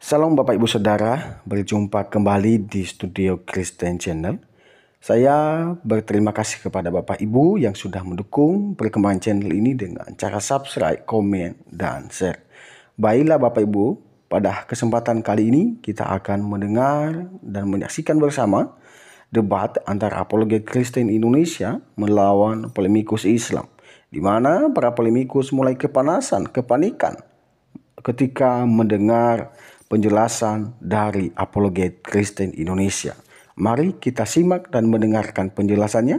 Salam Bapak Ibu Saudara, berjumpa kembali di Studio Kristen Channel. Saya berterima kasih kepada Bapak Ibu yang sudah mendukung perkembangan channel ini dengan cara subscribe, komen, dan share. Baiklah Bapak Ibu, pada kesempatan kali ini kita akan mendengar dan menyaksikan bersama debat antara apologet Kristen Indonesia melawan polemikus Islam, di mana para polemikus mulai kepanikan ketika mendengar penjelasan dari apologet Kristen Indonesia. Mari kita simak dan mendengarkan penjelasannya.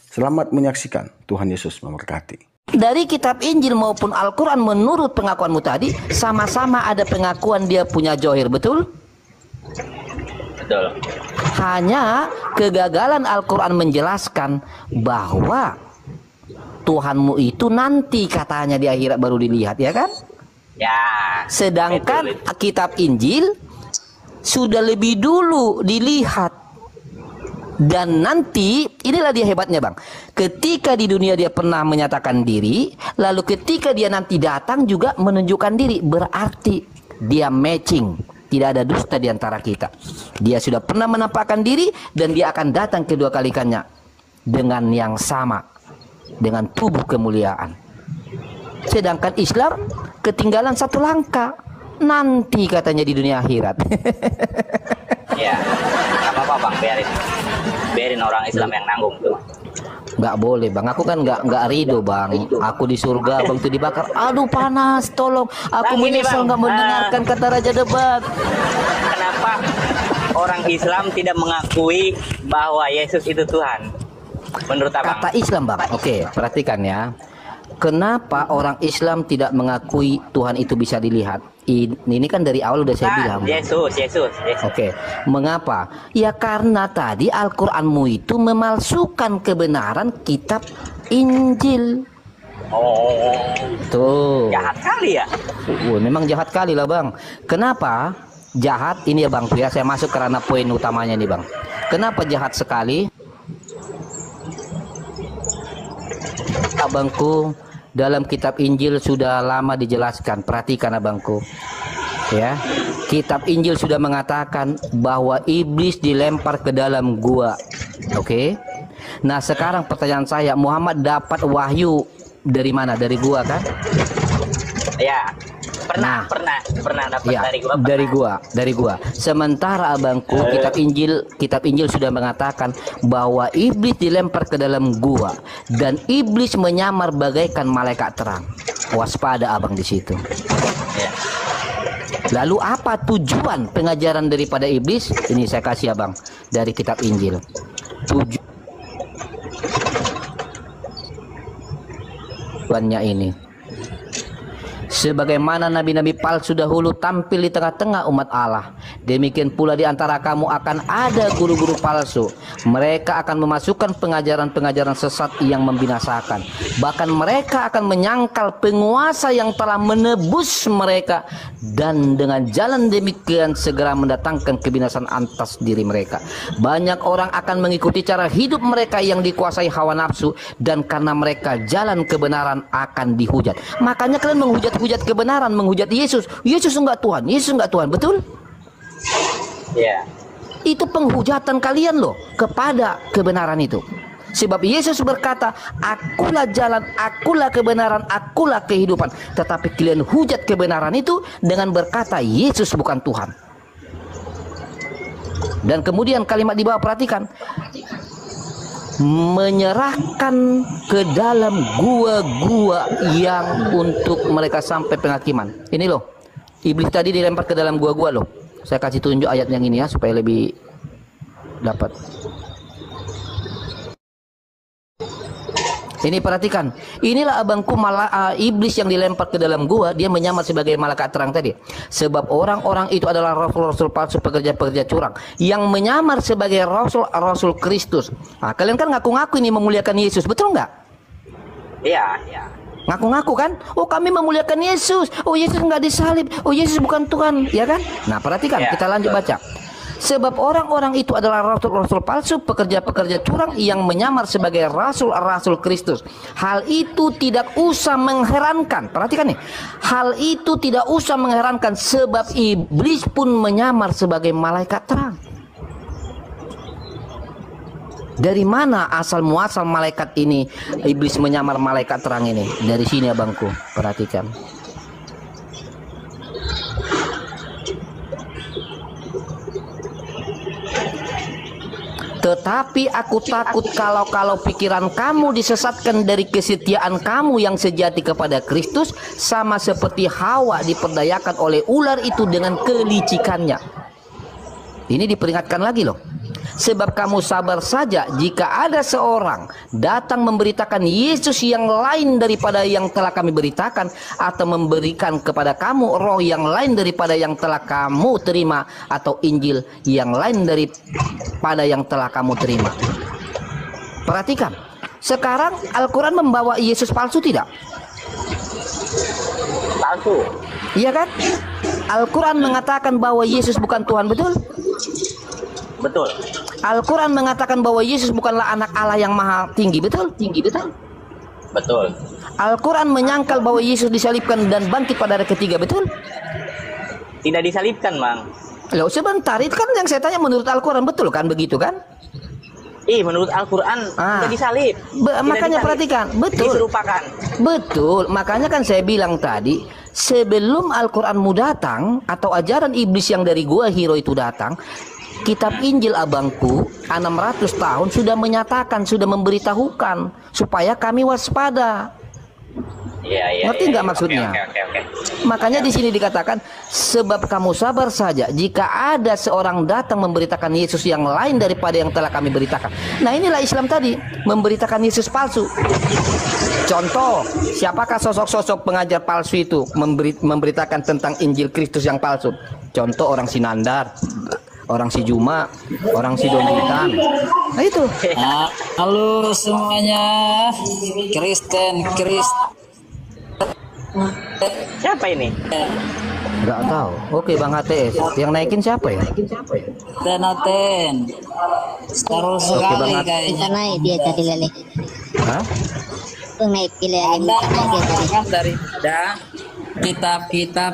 Selamat menyaksikan. Tuhan Yesus memberkati. Dari kitab Injil maupun Al-Quran menurut pengakuanmu tadi, sama-sama ada pengakuan dia punya johir, betul? Betul. Hanya kegagalan Al-Quran menjelaskan bahwa Tuhanmu itu nanti katanya di akhirat baru dilihat, ya kan? Ya. Sedangkan betul. kitab Injil sudah lebih dulu dilihat. Dan nanti, inilah dia hebatnya Bang. Ketika di dunia dia pernah menyatakan diri, lalu ketika dia nanti datang juga menunjukkan diri. Berarti dia matching. Tidak ada dusta di antara kita. Dia sudah pernah menampakkan diri dan dia akan datang kedua kalinya dengan yang sama, dengan tubuh kemuliaan. Sedangkan Islam ketinggalan satu langkah. Nanti katanya di dunia akhirat. Ya, nggak apa-apa Bang, biarin orang Islam yang nanggung tuh. Nggak boleh Bang, aku kan nggak ridho Bang. Aku di surga Bang tuh dibakar. Aduh panas, tolong. Aku Bang, ini, menyesal Bang. nggak mendengarkan kata Raja Debat. Kenapa orang Islam tidak mengakui bahwa Yesus itu Tuhan? Menurut Abang? Kata Islam Bang. Oke, perhatikan ya. Kenapa orang Islam tidak mengakui Tuhan itu bisa dilihat? Ini kan dari awal udah saya bilang. Yesus. Oke, mengapa? Ya karena tadi Al-Quranmu itu memalsukan kebenaran kitab Injil. Oh, Tuh. jahat kali ya. Memang jahat kali lah Bang. Kenapa jahat? Ini ya Bang, ya saya masuk karena poin utamanya nih Bang. Kenapa jahat sekali? Abangku, dalam kitab Injil sudah lama dijelaskan. Perhatikan abangku, ya. Kitab Injil sudah mengatakan bahwa iblis dilempar ke dalam gua. Oke. Nah sekarang pertanyaan saya, Muhammad dapat wahyu dari mana? Dari gua kan? Ya. Pernah dapat Ya, dari gua. Sementara abangku, kitab Injil sudah mengatakan bahwa iblis dilempar ke dalam gua dan iblis menyamar bagaikan malaikat terang. Waspada abang di situ. Ya. Lalu apa tujuan pengajaran daripada iblis? Ini saya kasih abang dari kitab Injil. Tujuannya ini, sebagaimana nabi-nabi palsu dahulu tampil di tengah-tengah umat Allah, demikian pula di antara kamu akan ada guru-guru palsu. Mereka akan memasukkan pengajaran-pengajaran sesat yang membinasakan. Bahkan mereka akan menyangkal penguasa yang telah menebus mereka, dan dengan jalan demikian segera mendatangkan kebinasan atas diri mereka. Banyak orang akan mengikuti cara hidup mereka yang dikuasai hawa nafsu, dan karena mereka jalan kebenaran akan dihujat. Makanya kalian menghujat kebenaran, menghujat Yesus. Yesus enggak Tuhan, Yesus enggak Tuhan, betul? Ya. Itu penghujatan kalian loh kepada kebenaran itu. Sebab Yesus berkata, akulah jalan, akulah kebenaran, akulah kehidupan. Tetapi kalian hujat kebenaran itu dengan berkata Yesus bukan Tuhan. Dan kemudian kalimat di bawah perhatikan, menyerahkan ke dalam gua-gua yang untuk mereka sampai penghakiman. Ini loh, iblis tadi dilempar ke dalam gua-gua loh. Saya kasih tunjuk ayat yang ini ya supaya lebih dapat. Ini perhatikan, inilah abangku iblis yang dilempar ke dalam gua. Dia menyamar sebagai malaikat terang tadi. Sebab orang-orang itu adalah rasul-rasul palsu, pekerja-pekerja curang yang menyamar sebagai rasul Kristus. Nah, kalian kan ngaku-ngaku ini memuliakan Yesus, betul nggak? Iya. Ngaku-ngaku kan? Oh kami memuliakan Yesus. Oh Yesus nggak disalib. Oh Yesus bukan Tuhan, ya kan? Nah perhatikan, Ya, kita lanjut baca. Sebab orang-orang itu adalah rasul-rasul palsu, pekerja-pekerja curang yang menyamar sebagai rasul-rasul Kristus. Hal itu tidak usah mengherankan. Perhatikan nih. Hal itu tidak usah mengherankan sebab iblis pun menyamar sebagai malaikat terang. Dari mana asal muasal malaikat ini? Iblis menyamar malaikat terang ini. Dari sini abangku, perhatikan. Tetapi aku takut kalau pikiran kamu disesatkan dari kesetiaan kamu yang sejati kepada Kristus, sama seperti Hawa diperdayakan oleh ular itu dengan kelicikannya. Ini diperingatkan lagi loh. Sebab kamu sabar saja jika ada seorang datang memberitakan Yesus yang lain daripada yang telah kami beritakan, atau memberikan kepada kamu roh yang lain daripada yang telah kamu terima, atau Injil yang lain daripada yang telah kamu terima. Perhatikan, sekarang Al-Quran membawa Yesus palsu tidak? Palsu. Iya kan? Al-Quran mengatakan bahwa Yesus bukan Tuhan, betul? Betul. Al-Quran mengatakan bahwa Yesus bukanlah anak Allah yang maha tinggi, betul? Betul. Al-Quran menyangkal bahwa Yesus disalibkan dan bangkit pada hari ketiga, betul? Tidak disalibkan, Bang. Loh, sebentar, itu kan yang saya tanya menurut Al-Quran, betul kan? Begitu kan? Menurut Al-Quran tidak disalib. Makanya disalib. Perhatikan, betul. Diserupakan. Betul, makanya kan saya bilang tadi, sebelum Al-Quranmu datang, atau ajaran iblis yang dari gua Hiro itu datang, kitab Injil abangku 600 tahun sudah menyatakan, sudah memberitahukan supaya kami waspada. Ngerti nggak maksudnya? Oke. Makanya di sini dikatakan, sebab kamu sabar saja jika ada seorang datang memberitakan Yesus yang lain daripada yang telah kami beritakan. Nah, inilah Islam tadi, memberitakan Yesus palsu. Contoh, siapakah sosok-sosok pengajar palsu itu memberitakan tentang Injil Kristus yang palsu? Contoh, orang Sinandar, orang si Juma, orang si Dombitan. Nah itu. Halo semuanya, Kristen. Siapa ini? Nggak tahu. Oke, Bang HTS. Yang naikin siapa ya? Tenaten. Terus sekali kayaknya. Bisa naik dia tadi lele. Hah? Itu naik pilih Ada dia tadi. kan dari kitab-kitab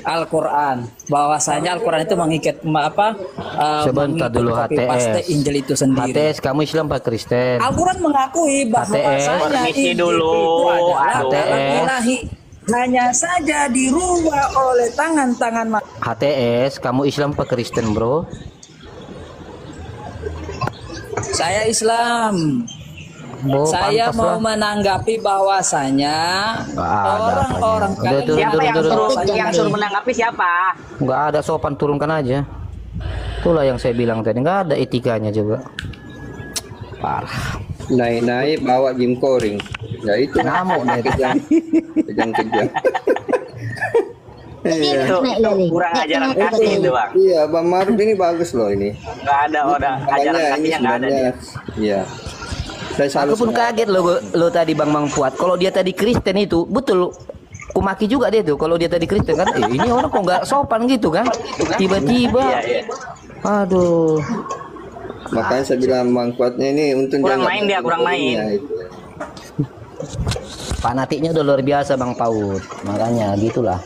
Al-Quran, bahwasanya Al-Quran itu mengikat Sebentar dulu HTS. Injil itu sendiri. HTS, kamu Islam apa Kristen? Al-Quran mengakui bahwasanya Permisi Injil dulu. itu adalah Aduh. kalam ilahi, hanya saja dirubah oleh tangan-tangan manusia. HTS, kamu Islam apa Kristen, bro? Saya Islam. Oh, Saya pantas mau lah. menanggapi bahwasanya Nggak ada orang-orang apanya. Udah, turun, Siapa turun, yang turun. suruh menanggapi siapa? Nggak ada, sopan, turunkan aja. Itulah yang saya bilang tadi, nggak ada etikanya juga. Parah. Naik-naik bawa Jim Koring. Ya itu Ngamuk nih. kejang-kejang. Iya. Itu kurang ajaran kasih itu, Bang. Iya, Bang Maruf ini bagus loh ini. Nggak ada orang ajaran Makanya ini kasihnya, nggak ada. sebenarnya, iya. Saya selalu Aku pun kaget lo tadi Bang Fuad. Kalau dia tadi Kristen itu betul, kumaki juga dia tuh. Kalau dia tadi Kristen kan, ini orang kok nggak sopan gitu kan? Tiba-tiba, Iya. aduh. Makanya saya bilang Bang Fuadnya ini untung Kurang dia main nggak dia, kurang main. Iya, itu. Fanatiknya udah luar biasa Bang Paud. Makanya gitulah.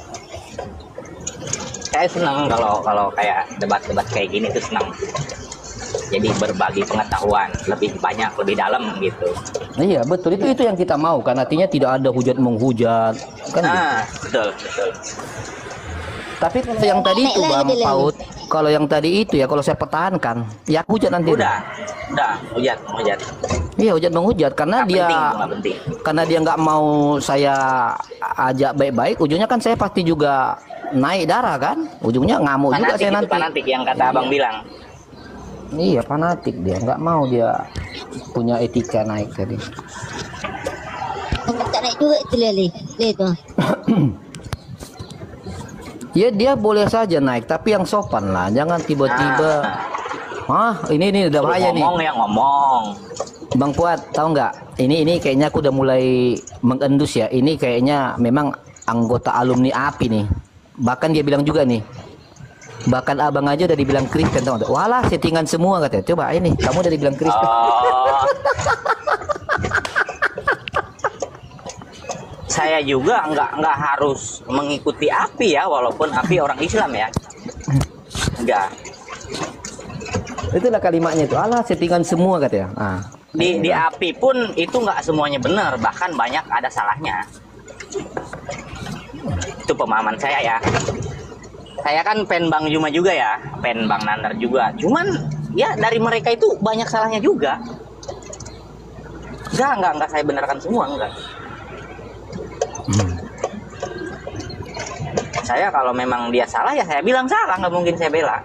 Saya senang kalau kayak debat-debat kayak gini tuh senang. Jadi berbagi pengetahuan lebih banyak, lebih dalam gitu. Iya betul, itu yang kita mau kan, artinya tidak ada hujat menghujat kan gitu. Betul. Tapi kalau yang tadi itu Bang Paud, kalau yang tadi itu ya, kalau saya pertahankan ya hujat nanti. Udah, hujat. Iya, hujat menghujat karena Nggak penting. karena dia nggak mau saya ajak baik-baik, ujungnya kan saya pasti juga naik darah kan, ujungnya ngamuk juga saya nanti. Fanatik yang kata Abang bilang. Iya, fanatik dia, nggak mau dia punya etika naik tadi. Tak naik juga itu lele. Le tu. Ya dia boleh saja naik, tapi yang sopan lah, jangan tiba-tiba. Ini udah bahaya nih. Ngomong. Bang Fuad, tahu nggak? Ini kayaknya aku udah mulai mengendus ya. Ini kayaknya memang anggota alumni API nih. Bahkan dia bilang juga nih, Bahkan abang aja udah dibilang Kristen, tau nggak? Walah, settingan semua katanya. Coba ini, kamu udah dibilang Kristen. Oh. Saya juga nggak harus mengikuti API ya, walaupun API orang Islam ya. Enggak. Itulah kalimatnya itu. Alah, settingan semua katanya. Ah. Di API pun itu nggak semuanya benar, bahkan banyak ada salahnya. Itu pemahaman saya ya. Saya kan fan Bang Juma juga ya, fan Bang Nandar juga. Cuman ya dari mereka itu banyak salahnya juga. Enggak saya benarkan semua, enggak. Saya kalau memang dia salah ya saya bilang salah, nggak mungkin saya bela.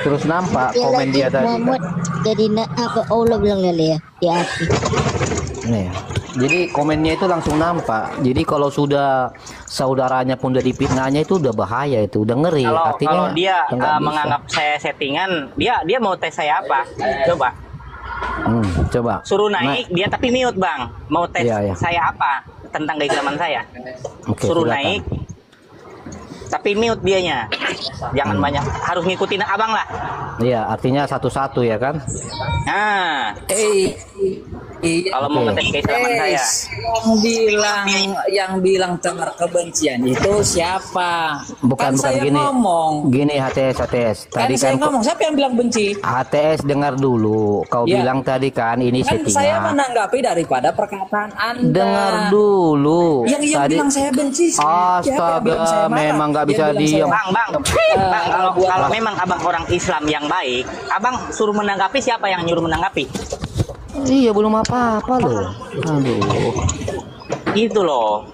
Terus nampak komen dia tadi. Muhammad jadi apa Allah bilang lele ya di hati. Nih ya. Jadi komennya itu langsung nampak. Jadi kalau sudah saudaranya pun udah dipitnahnya itu udah bahaya, itu udah ngeri. Kalau dia nggak bisa. menganggap saya settingan, dia mau tes saya apa? Coba. Coba. Suruh naik dia tapi mute Bang. Mau tes Iya. saya apa tentang keislaman saya? Oke, Suruh silakan. naik tapi mute dianya. Jangan banyak, harus ngikutin abang lah. Iya, artinya satu-satu ya kan? Nah, kalau mau ngetes keislaman saya. Yang bilang tebar kebencian itu siapa? Bukan saya gini. ngomong. Gini HTS. Kan Tadi saya kan ngomong, siapa yang bilang benci? HTS dengar dulu. Kau Ya. bilang tadi kan ini Kan saya settingan. menanggapi daripada perkataan Anda. Dengar dulu. Yang Tadi bilang saya benci. Siapa yang bilang saya astaga, marah? memang nggak Dia bisa bilang diam. saya- Bang, kalau memang abang orang Islam yang baik, abang suruh menanggapi, siapa yang nyuruh menanggapi? Iya, belum apa-apa loh. Aduh. Itu loh,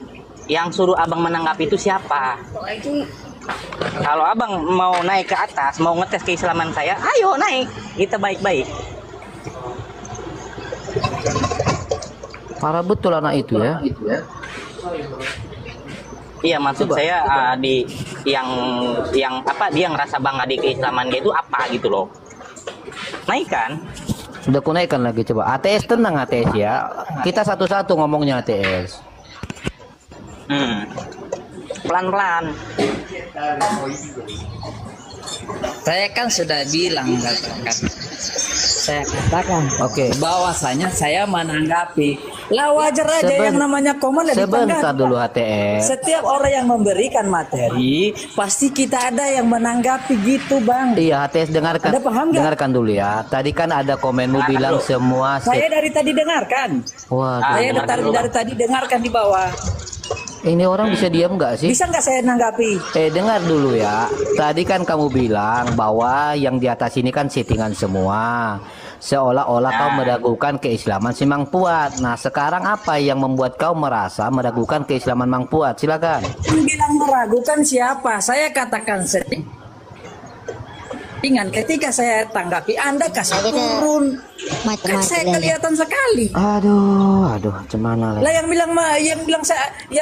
yang suruh abang menanggapi itu siapa? Kalau abang mau naik ke atas, mau ngetes keislaman saya, ayo naik, kita baik-baik. Parah betul anak itu ya. Iya, maksud saya di yang apa, dia ngerasa bangga di keislaman dia itu apa gitu loh. Naik kan? Sudah ku naikkan lagi coba. ATS tenang ATS ya. Kita satu-satu ngomongnya ATS. Pelan-pelan. Saya kan sudah bilang saya katakan Oke. bahwasanya saya menanggapi. Lah wajar aja yang namanya komen dan Sebentar ditanggapi. dulu HTS. Setiap orang yang memberikan materi pasti kita ada yang menanggapi gitu Bang. Iya HTS dengarkan. Anda paham nggak? Dengarkan dulu ya. Tadi kan ada komenmu bilang semua Saya dari tadi dengarkan. Wah, Saya dari tadi dengarkan di bawah. ini orang bisa diam nggak sih? Bisa nggak saya nanggapi? Dengar dulu ya. Tadi kan kamu bilang bahwa yang di atas ini kan settingan semua. Seolah-olah kau meragukan keislaman si Mang Puat. Nah, sekarang apa yang membuat kau merasa meragukan keislaman Mang Puat? Silakan. Yang bilang meragukan siapa? Saya katakan settingan. Ketika saya tanggapi, Anda kasih turun. Kan Macam-macam saya lele. kelihatan sekali. Aduh, cemana Lah yang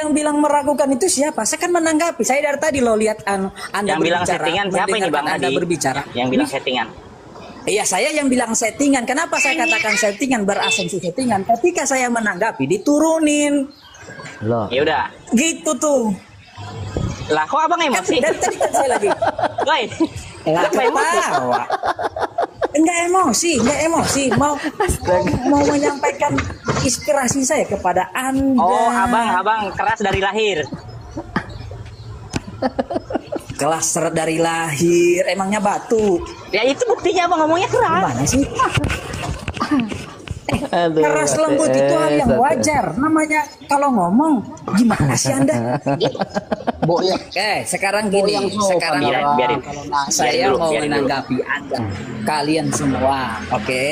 bilang meragukan itu siapa? Saya kan menanggapi. Saya dari tadi lo lihat Anda Yang bilang berbicara, settingan siapa ini Bang Anda tadi? berbicara. Yang bilang settingan. Iya, saya yang bilang settingan. Kenapa saya katakan settingan, berasumsi settingan? Ketika saya menanggapi diturunin. Loh. Ya udah. Gitu tuh. Lah kok abang Kan emosi? dari tadi kan saya lagi. Woi. Lah Kenapa emosi? ketawa. Enggak emosi. Mau menyampaikan inspirasi saya kepada Anda. Oh, abang keras dari lahir. Kelas seret dari lahir, emangnya batu. Ya itu buktinya abang ngomongnya keras. Gimana sih? Aduh, Keras lembut itu hal yang wajar. Namanya kalau ngomong, gimana sih Anda? Oke, sekarang gini. Sekarang Biarin. saya mau Biarin dulu. menanggapi Anda. Kalian semua, oke?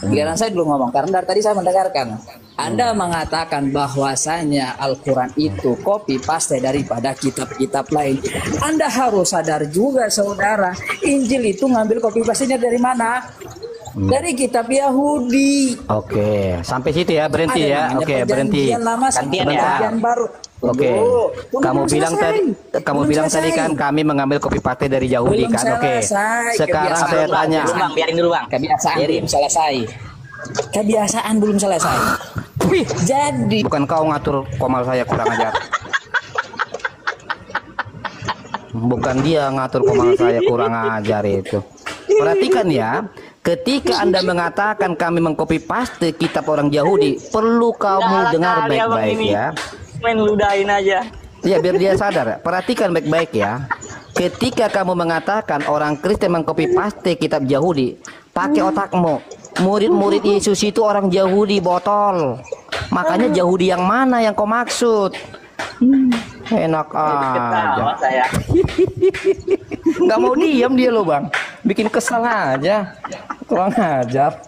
Biaran saya dulu ngomong, karena dari tadi saya mendengarkan. Anda mengatakan bahwasanya Al-Quran itu copy paste daripada kitab-kitab lain. Anda harus sadar juga, saudara. Injil itu ngambil copy paste-nya dari mana? Dari kitab Yahudi. Oke, sampai situ ya, berhenti Ada ya. namanya Oke, berhenti. perjanjian lama sama Gantian ya. perjanjian baru. Oke. Tunggu, Kamu belum bilang selesai. tadi Belum tadi selesai. kan kami mengambil kopi paste dari Yahudi Belum kan. Oke. selesai. Sekarang Kebiasaan saya belum, tanya. Dulu bang, biarin dulu bang. Kebiasaan Biarin. belum selesai. Kebiasaan belum selesai. Wih, Jadi bukan kau ngatur komal saya kurang ajar. bukan dia ngatur komandan saya, kurang ajar itu. Perhatikan ya, ketika Anda mengatakan kami mengcopy paste kitab orang Yahudi, perlu kamu dengar baik-baik ya. Main ludahin aja. Ya, biar dia sadar. Perhatikan baik-baik ya. Ketika kamu mengatakan orang Kristen mengcopy paste kitab Yahudi, pakai otakmu. Murid-murid Yesus itu orang Yahudi, botol. Makanya Yahudi yang mana yang kau maksud? Enak aja. Nggak mau diam dia loh bang, bikin kesal aja, kurang ajar.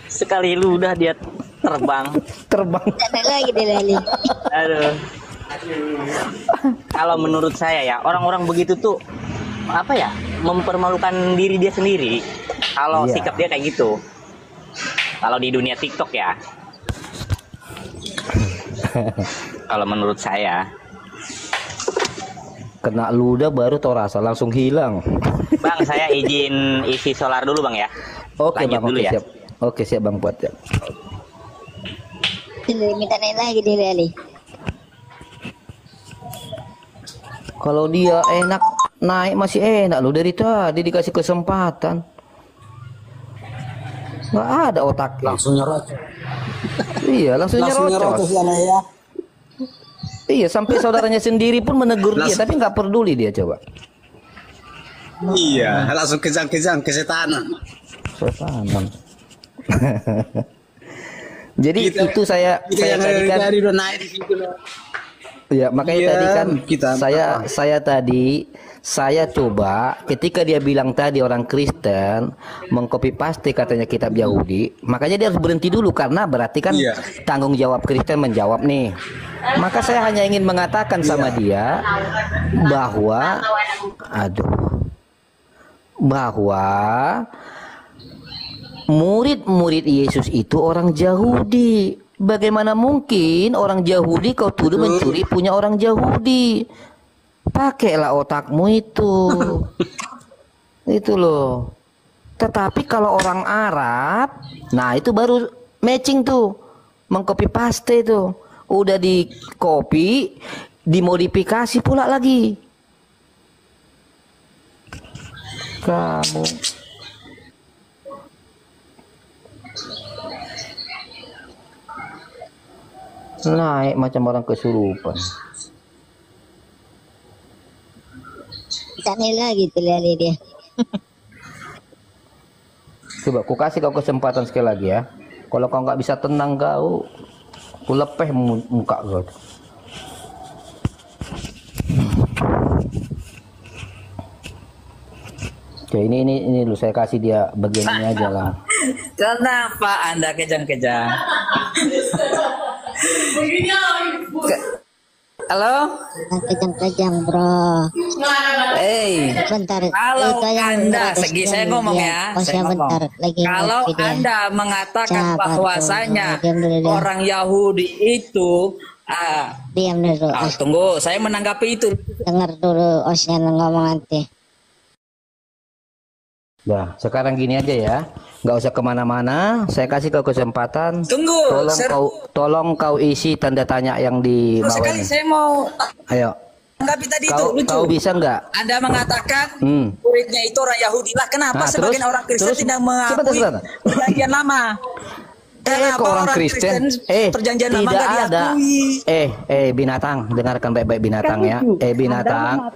Sekali ludah dia terbang. Ada lagi dia lali. Aduh. Kalau menurut saya ya, orang-orang begitu tuh apa ya, mempermalukan diri dia sendiri. Kalau Iya. sikap dia kayak gitu. Kalau di dunia TikTok ya. Kalau menurut saya. Kena ludah baru tau rasa, langsung hilang. Bang, saya izin isi solar dulu bang ya. Oke Lanjut bang, dulu oke ya. siap. Oke siap bang, buat ya. Minta naik lagi dia lali. Kalau dia enak naik masih enak loh, dari tadi dikasih kesempatan. Nggak ada otak. Langsung nyerocos. Iya, langsung nyerocos. Ya. Iya, sampai saudaranya sendiri pun menegur dia, tapi nggak peduli dia coba. Iya, langsung kejang-kejang kesetanan. Setan. Jadi itu saya yang tadi kan, dari udah naik di situ loh. ya makanya Iya, tadi kan kita- saya coba ketika dia bilang tadi orang Kristen mengcopy paste katanya kitab Yahudi, makanya dia harus berhenti dulu karena berarti kan Iya. tanggung jawab Kristen menjawab nih. Maka saya hanya ingin mengatakan sama dia bahwa bahwa murid-murid Yesus itu orang Yahudi. Bagaimana mungkin orang Yahudi kau tuduh mencuri punya orang Yahudi? Pakailah otakmu itu. Itu loh. Tetapi kalau orang Arab, nah itu baru matching tuh. Mengcopy paste itu. Udah di copy, dimodifikasi pula lagi. Kamu naik macam orang kesurupan. Minta naik lagi dia lali dia. Coba ku kasih kau kesempatan sekali lagi ya. Kalau kau nggak bisa tenang kau, ku lepeh muka kau. Oke, ini lu saya kasih dia bagian ini aja lah. Kenapa Anda kejang-kejang? Halo? Kejang-kejang bro. Bentar. Kalau itu yang Anda, beratus segi saya yang ngomong dia. ya, Oh, saya ngomong. bentar lagi Kalau ngerti dia. Anda mengatakan Sabar, bahwasanya bro. Diam dulu dia. orang Yahudi itu, Diam dulu. tunggu, saya menanggapi itu. Dengar dulu osnya ngomong nanti. Nah, sekarang gini aja ya, nggak usah kemana-mana. Saya kasih kau kesempatan. Tunggu, Tolong kau isi tanda tanya yang di bawah sekali ini. saya mau Ayo, tanggapi tadi itu lucu. kau bisa nggak? Anda mengatakan Hmm. muridnya itu orang Yahudi lah. Kenapa Nah, sebagian terus? orang Kristen Terus? tidak Sebentar, mengakui sebentar. perjanjian lama? Kenapa Kok orang Kristen? perjanjian lama Tidak nggak ada. diakui? Binatang, dengarkan baik-baik binatang ya.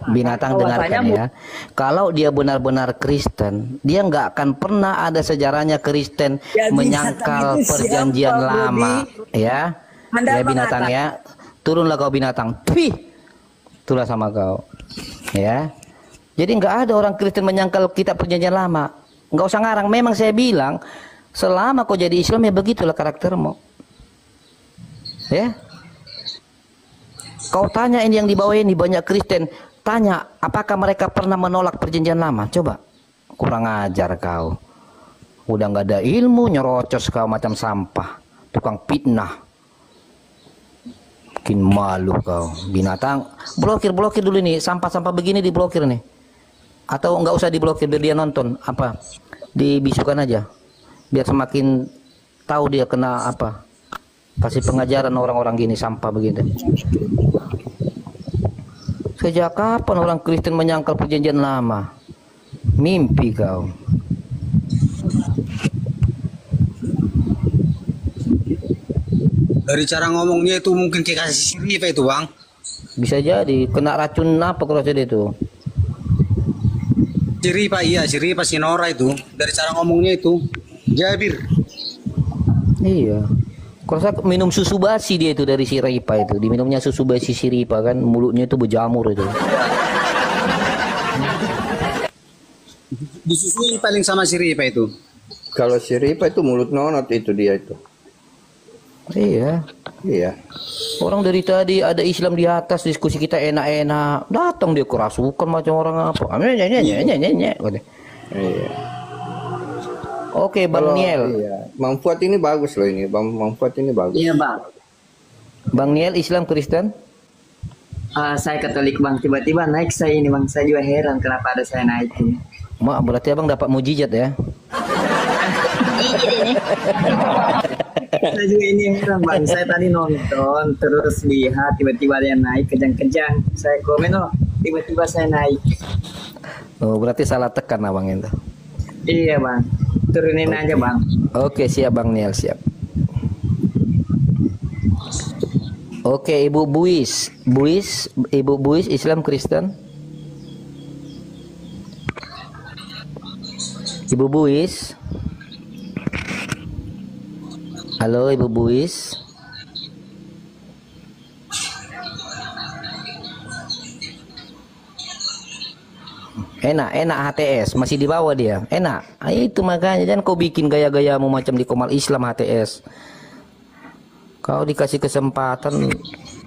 Binatang dengarkan ya. Kalau dia benar-benar Kristen, dia nggak akan pernah ada sejarahnya Kristen Ya, binatang menyangkal itu perjanjian siapa, lama, ya. Anda Ya binatang ya. Turunlah kau binatang. Twih. Itulah sama kau. Ya. Jadi nggak ada orang Kristen menyangkal kitab perjanjian lama. Nggak usah ngarang. Memang saya bilang, selama kau jadi Islam ya begitulah karaktermu. Ya. Kau tanya ini yang di bawah ini banyak Kristen, tanya apakah mereka pernah menolak perjanjian lama? Coba. Kurang ajar kau. Udah nggak ada ilmu, nyerocos kau macam sampah, tukang fitnah. Bikin malu kau. Binatang, blokir dulu nih, sampah-sampah begini diblokir nih. Atau nggak usah diblokir biar dia nonton apa? Dibisukan aja. Biar semakin tahu dia kena apa. Kasih pengajaran orang-orang gini sampah begitu. Sejak kapan orang Kristen menyangkal perjanjian lama? Mimpi kau. Dari cara ngomongnya itu mungkin kayak kasih sirip itu bang. Bisa jadi kena racun apa kalau saja itu. Siripa iya, Siripa Sinora itu. Dari cara ngomongnya itu. Jabir. Iya. Kalau saya minum susu basi dia itu dari si Ripa itu. Diminumnya susu basi si Ripa kan, mulutnya itu berjamur itu. Disusuin paling sama Siripa itu. Kalau si Ripa itu mulut nonot itu dia itu. Iya. Iya. Orang dari tadi ada Islam di atas, diskusi kita enak-enak. Datang dia kerasukan macam orang apa. Iya. Oke, Bang Niel. Iya. Bang Fuad ini bagus loh ini. Bang Fuad ini bagus. Iya bang. Bang Niel Islam Kristen? Saya Katolik bang. Tiba-tiba naik saya ini bang. Saya juga heran kenapa ada saya naik ini. Mak, berarti abang dapat mujizat ya? Saya juga ini heran bang. Saya tadi nonton terus lihat tiba-tiba dia naik kejang-kejang. Saya komen tiba-tiba saya naik. Oh, berarti salah tekan abang itu. Iya bang. Turunin aja bang. Oke, siap Bang Niel, siap. Oke, Ibu Buis. Ibu Buis Islam Kristen? Ibu Buis? Halo Ibu Buis? Enak HTS masih di bawah dia. Enak. Itu makanya jangan kau bikin gaya-gayamu macam di Komal Islam HTS. Kau dikasih kesempatan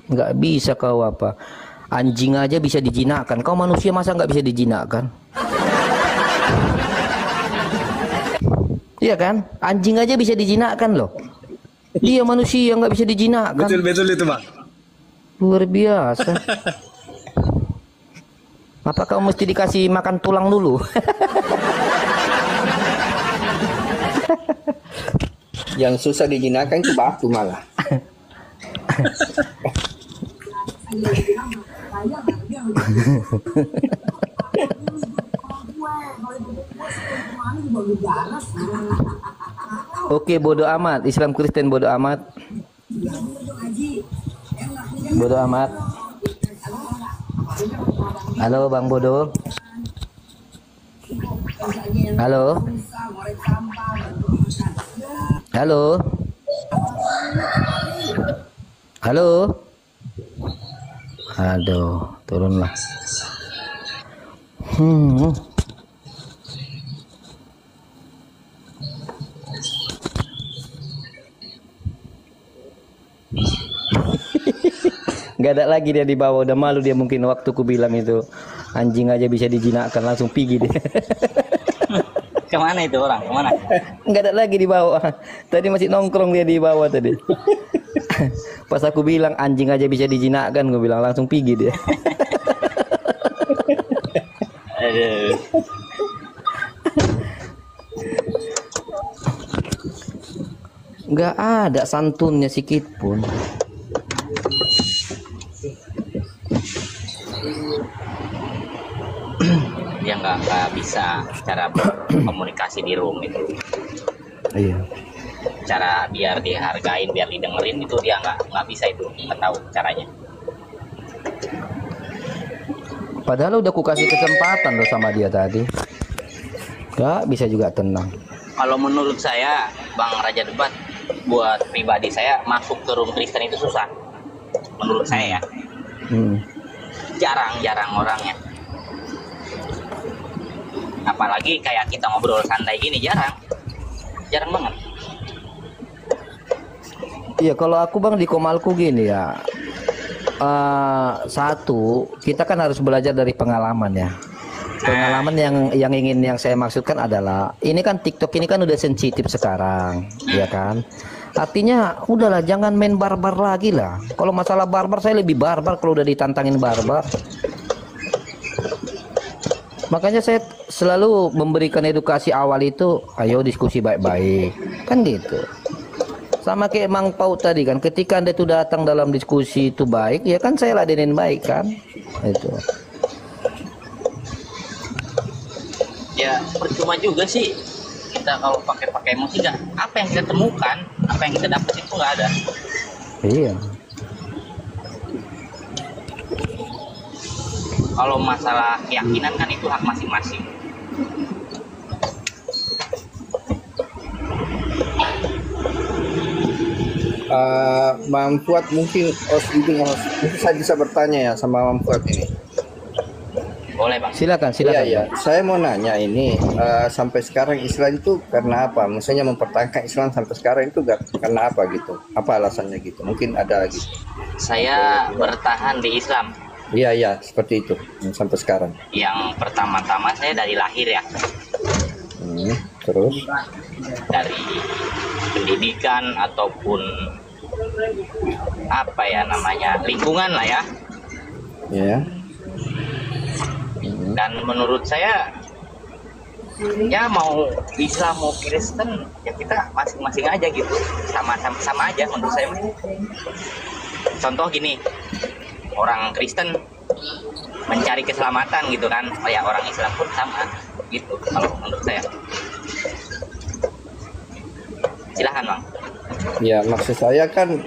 nggak bisa kau apa. Anjing aja bisa dijinakkan. Kau manusia masa nggak bisa dijinakkan? Iya kan? Anjing aja bisa dijinakkan loh. Dia manusia nggak bisa dijinakkan. Betul itu bang. Luar biasa. Apa kau mesti dikasih makan tulang dulu? Yang susah dijinakan itu batu malah. Oke, bodoh amat. Islam Kristen bodoh amat. Bodoh amat. Halo Bang Bodoh. Halo. Halo. Halo. Aduh, turunlah. Gak ada lagi dia di bawah, udah malu dia mungkin waktu ku bilang itu anjing aja bisa dijinakkan langsung pergi dia. Kemana itu orang? Kemana? Gak ada lagi di bawah. Tadi masih nongkrong dia di bawah tadi. Pas aku bilang anjing aja bisa dijinakkan, gue bilang langsung pergi dia. Aduh. Gak ada santunnya sedikit pun. Dia nggak bisa cara berkomunikasi di room itu. Iya. Cara biar dihargain, biar didengerin itu dia nggak bisa itu, nggak tahu caranya. Padahal udah ku kasih kesempatan loh sama dia tadi. Gak bisa juga tenang. Kalau menurut saya, Bang Raja Debat, buat pribadi saya masuk ke room Kristen itu susah. Menurut saya ya. Jarang orangnya. Apalagi kayak kita ngobrol santai gini, jarang banget. Iya, kalau aku Bang di Komalku gini ya. Satu, kita kan harus belajar dari pengalaman ya. Pengalaman yang saya maksudkan adalah ini kan TikTok ini kan udah sensitif sekarang, ya kan? Artinya udahlah jangan main barbar lagi lah. Kalau masalah barbar saya lebih barbar kalau udah ditantangin barbar. Makanya saya selalu memberikan edukasi awal itu, ayo diskusi baik-baik, kan gitu. Sama kayak Mang Pau tadi kan, ketika Anda itu datang dalam diskusi itu baik, ya kan saya ladenin baik kan. Itu. Ya percuma juga sih kita kalau pakai emosi, nggak apa yang kita temukan, apa yang kita dapat itu nggak ada. Iya. Kalau masalah keyakinan kan itu hak masing-masing. Mam Fuad mungkin saya bisa bertanya ya sama Mam Fuad ini. Boleh Bang. Silakan. Iya, iya. Saya mau nanya ini, sampai sekarang Islam itu karena apa? Maksudnya mempertahankan Islam sampai sekarang itu karena apa gitu? Apa alasannya gitu? Mungkin ada gitu. Saya bertahan di Islam. Iya, iya, seperti itu sampai sekarang. Yang pertama-tama saya dari lahir ya. Terus? Dari pendidikan ataupun apa ya namanya, lingkungan lah ya. Ya. Dan menurut saya ya mau Islam mau Kristen ya kita masing-masing aja gitu, sama aja menurut saya. Contoh gini, orang Kristen mencari keselamatan gitu kan, ya orang Islam pun sama gitu kalau menurut saya. Silahkan Bang. Ya, maksud saya kan,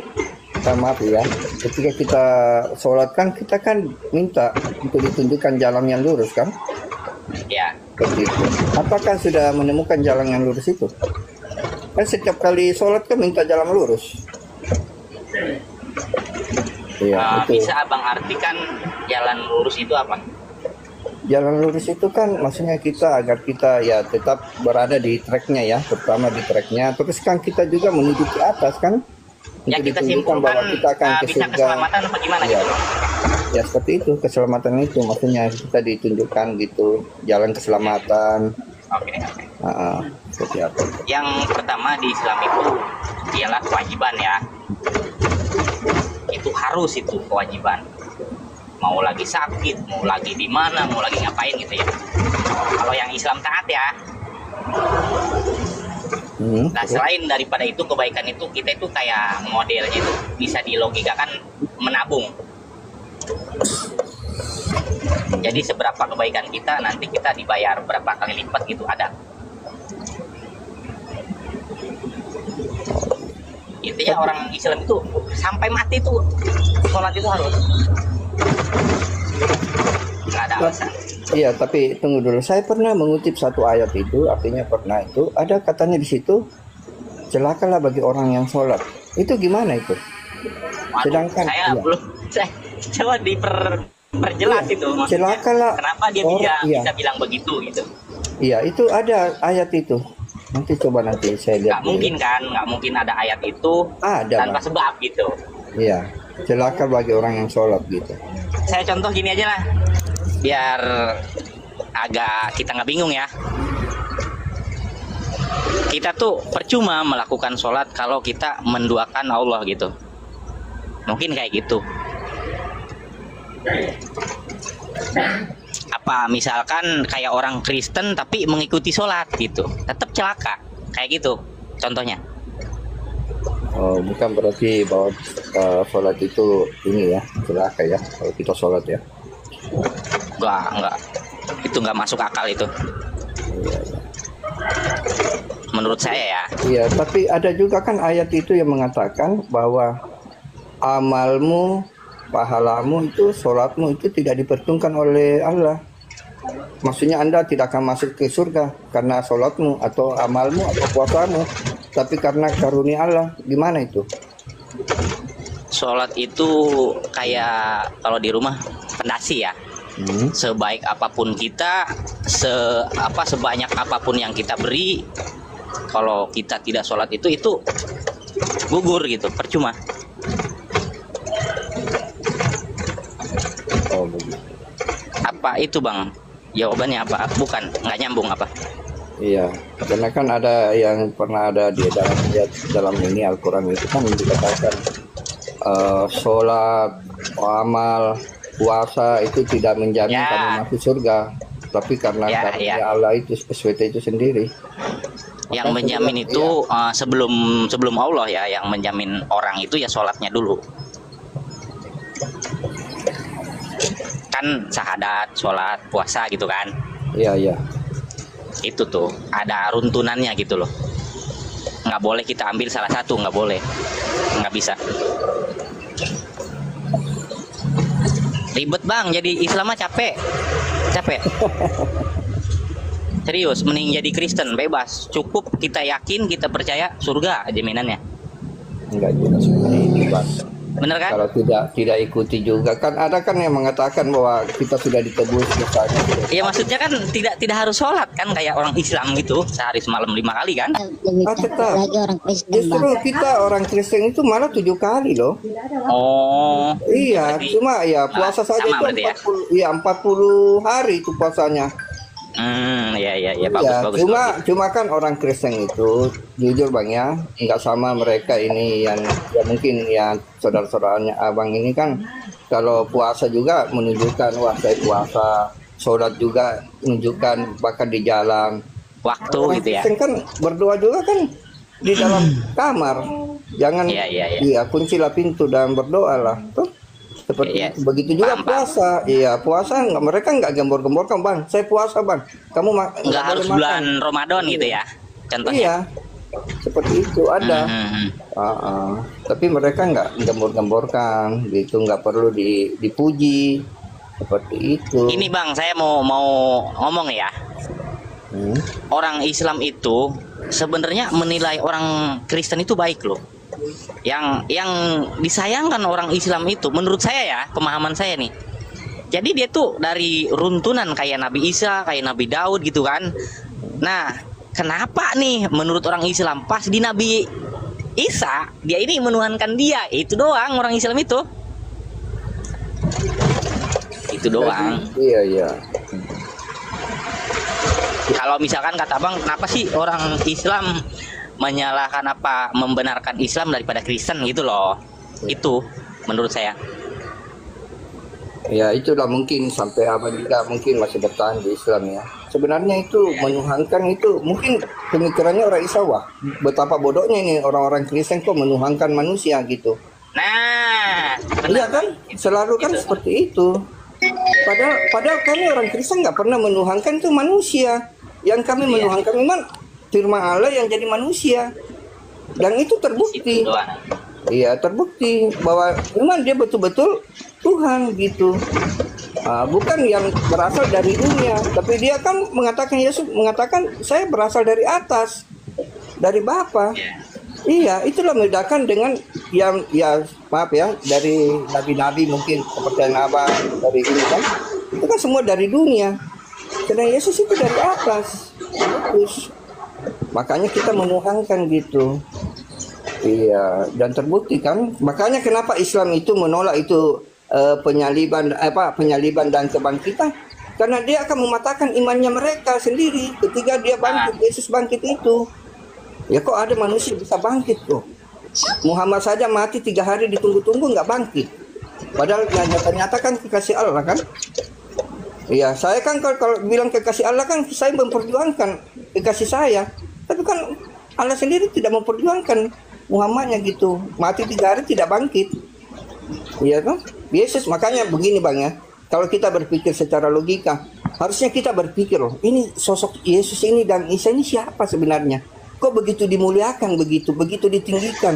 maaf ya, ketika kita sholat kan kita kan minta untuk ditunjukkan jalan yang lurus kan? Ya. Seperti itu. Apakah sudah menemukan jalan yang lurus itu? Kan setiap kali sholat kan minta jalan lurus. Iya, Bisa Abang artikan jalan lurus itu apa? jalan lurus itu kan maksudnya kita agar kita ya tetap berada di tracknya ya, pertama di tracknya, terus kan kita juga menuju ke atas kan? Ya Untuk kita ditunjukkan simpulkan bahwa kita akan ke bisa surga. keselamatan apa gimana Ya. gitu? Ya seperti itu, keselamatan itu maksudnya kita ditunjukkan gitu jalan keselamatan. Oke. Seperti apa? Yang pertama di Islam itu ialah kewajiban ya. Itu harus, itu kewajiban. Mau lagi sakit, mau lagi di mana, mau lagi ngapain gitu ya. Kalau yang Islam taat ya. Nah selain daripada itu kebaikan itu, kita itu kayak modelnya itu bisa dilogikakan menabung. Jadi seberapa kebaikan kita nanti kita dibayar berapa kali lipat gitu ada. Intinya orang Islam itu sampai mati tuh sholat itu harus. Nggak ada alasan. Iya, tapi tunggu dulu. Saya pernah mengutip satu ayat itu, artinya pernah itu ada katanya di situ, celakalah bagi orang yang sholat. Itu gimana itu? Waduh, Sedangkan saya iya. belum. Coba diperjelas Iya, itu maksudnya. celakalah Kenapa dia iya. bisa bilang begitu gitu? Iya, itu ada ayat itu. Nanti coba nanti saya lihat. Nggak mungkin kan? Nggak mungkin ada ayat itu Ada, tanpa Mas. sebab gitu. Iya, celaka bagi orang yang sholat gitu. Saya contoh gini aja lah, biar agak kita nggak bingung ya. Kita tuh percuma melakukan sholat kalau kita menduakan Allah gitu. Mungkin kayak gitu. Apa misalkan kayak orang Kristen tapi mengikuti sholat gitu, tetap celaka kayak gitu contohnya. Oh, bukan berarti bahwa sholat itu ini ya, celaka ya kalau kita sholat ya. Enggak, itu nggak masuk akal itu. Iya, iya. Menurut saya ya. Iya, tapi ada juga kan ayat itu yang mengatakan bahwa amalmu, pahalamu itu, sholatmu itu tidak diperhitungkan oleh Allah. Maksudnya Anda tidak akan masuk ke surga karena sholatmu atau amalmu atau puasamu, tapi karena karunia Allah. Gimana itu? Sholat itu kayak kalau di rumah pendasi ya. Sebaik apapun kita, sebanyak apapun yang kita beri, kalau kita tidak sholat itu gugur gitu, percuma. Oh, begitu. Apa itu Bang? Jawabannya apa? Bukan, nggak nyambung apa? Iya, karena kan ada yang pernah ada di dalam ini Al-Quran itu kan dikatakan sholat, amal, puasa itu tidak menjamin kamu masuk surga, tapi karena karunia Allah itu SWT itu sendiri. Yang menjamin itu sebelum Allah ya, yang menjamin orang itu ya sholatnya dulu. Kan syahadat, sholat, puasa gitu kan. Iya. Itu tuh ada runtunannya gitu loh. Nggak boleh kita ambil salah satu, nggak boleh, nggak bisa. Ribet bang, jadi Islam mah capek. Serius, mending jadi Kristen, bebas. Cukup kita yakin, kita percaya, surga jaminannya. Enggak juga seperti itu, Bang. Bener kan? Kalau tidak ikuti juga kan ada kan yang mengatakan bahwa kita sudah ditebus misalnya. Iya maksudnya kan tidak harus sholat kan kayak orang Islam gitu sehari semalam 5 kali kan? Tetap. Lagi orang Kristen, Justru Bang. kita orang Kristen itu malah 7 kali loh. Oh. Iya, berarti- cuma ya puasa saja sama itu berarti ya? 40 hari itu puasanya. Iya Ya, bagus. cuma kan orang Kristen itu jujur Bang ya, nggak sama mereka ini yang ya mungkin ya saudara-saudaranya abang ini kan kalau puasa juga menunjukkan wah saya puasa, sholat juga menunjukkan bahkan di jalan. Waktu Orang gitu ya. Kristen kan berdoa juga kan di dalam kamar, jangan Iya. iya kuncilah pintu dan berdoa lah. Tuh. Seperti Iya. itu. Begitu juga Paham. puasa. Iya, puasa mereka nggak gembor-gemborkan, Bang. Saya puasa, Bang. Kamu Nggak harus boleh bulan makan. Ramadan gitu ya. Contohnya. Iya. Seperti itu ada. Hmm. Tapi mereka nggak gembor-gemborkan gitu, nggak perlu dipuji. Seperti itu. Ini bang, saya mau ngomong ya. Orang Islam itu sebenarnya menilai orang Kristen itu baik loh. Yang disayangkan orang Islam itu, menurut saya ya, pemahaman saya nih. Jadi dia tuh dari runtunan kayak Nabi Isa, kayak Nabi Daud gitu kan. Nah, kenapa nih menurut orang Islam pas di Nabi Isa dia ini menuhankan dia? Itu doang orang Islam itu. Itu doang. Iya. Kalau misalkan kata bang, kenapa sih orang Islam menyalahkan apa membenarkan Islam daripada Kristen gitu loh? Itu menurut saya. Ya itulah mungkin sampai abang juga mungkin masih bertahan di Islam ya. Sebenarnya itu menuhankan itu mungkin pemikirannya orang Islam. Betapa bodohnya ini orang-orang Kristen kok menuhankan manusia gitu. Nah, Iya kan, selalu kan seperti itu. Padahal kami orang Kristen nggak pernah menuhankan itu manusia. Yang kami menuhankan memang firman Allah yang jadi manusia. Dan itu terbukti. Iya, terbukti bahwa memang dia betul-betul Tuhan gitu. Bukan yang berasal dari dunia, tapi dia kan mengatakan, Yesus mengatakan saya berasal dari atas, dari Bapa. Iya, itulah membedakan dengan yang ya maaf ya dari nabi-nabi mungkin kepercayaan abang dari ini kan. Itu kan semua dari dunia. Sedangkan Yesus itu dari atas. Terus makanya kita menuhankan gitu. Iya, dan terbukti kan. Makanya kenapa Islam itu menolak itu penyaliban dan kebangkitan? Karena dia akan mematahkan imannya mereka sendiri ketika dia bangkit, Yesus bangkit itu. Ya kok ada manusia bisa bangkit kok? Muhammad saja mati 3 hari ditunggu-tunggu nggak bangkit. Padahal nyata-nyata kan kekasih Allah kan? Iya, saya kan kalau bilang kekasih Allah kan saya memperjuangkan kekasih saya. Tapi kan Allah sendiri tidak memperjuangkan Muhammadnya gitu. Mati 3 hari tidak bangkit. Iya kan? Yesus makanya begini Bang ya. Kalau kita berpikir secara logika, harusnya kita berpikir loh, ini sosok Yesus ini dan Isa ini siapa sebenarnya? Kok begitu dimuliakan, begitu ditinggikan?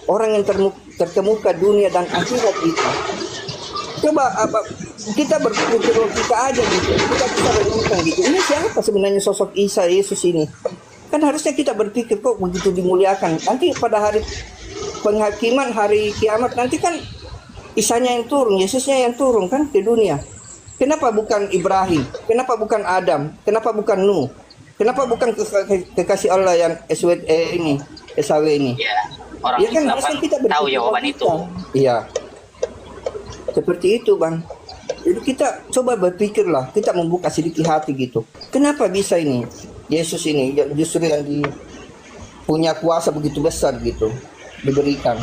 Orang yang terkemuka dunia dan akhirat itu. Coba kita berpikir logika aja gitu. Kita bisa renungkan gitu. Ini siapa sebenarnya sosok Isa Yesus ini? Kan harusnya kita berpikir kok begitu dimuliakan. Nanti pada hari penghakiman, hari kiamat nanti kan Isanya yang turun, Yesusnya yang turun kan ke dunia. Kenapa bukan Ibrahim? Kenapa bukan Adam? Kenapa bukan Nuh? Kenapa bukan kekasih Allah yang SW ini? Ya, orang Ya kan Islam harusnya kan kita tahu berpikir jawaban logika. itu. Iya. Seperti itu, Bang. Jadi kita coba berpikirlah, kita membuka sedikit hati gitu. Kenapa bisa ini? Yesus ini justru yang punya kuasa begitu besar gitu diberikan.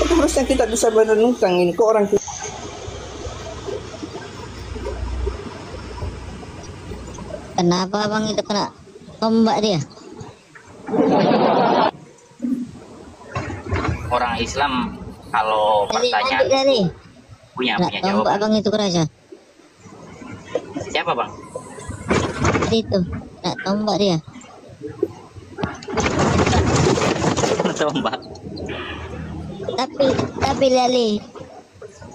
Itu harusnya kita bisa merenungkan ini kok orang Kenapa Bang itu kena tombak dia? Orang Islam kalau pertanyaan Dari. punya Nak tombak jawaban. abang itu kerasa. Siapa bang? Tadi itu. Nak tombak dia. Tombak. Tapi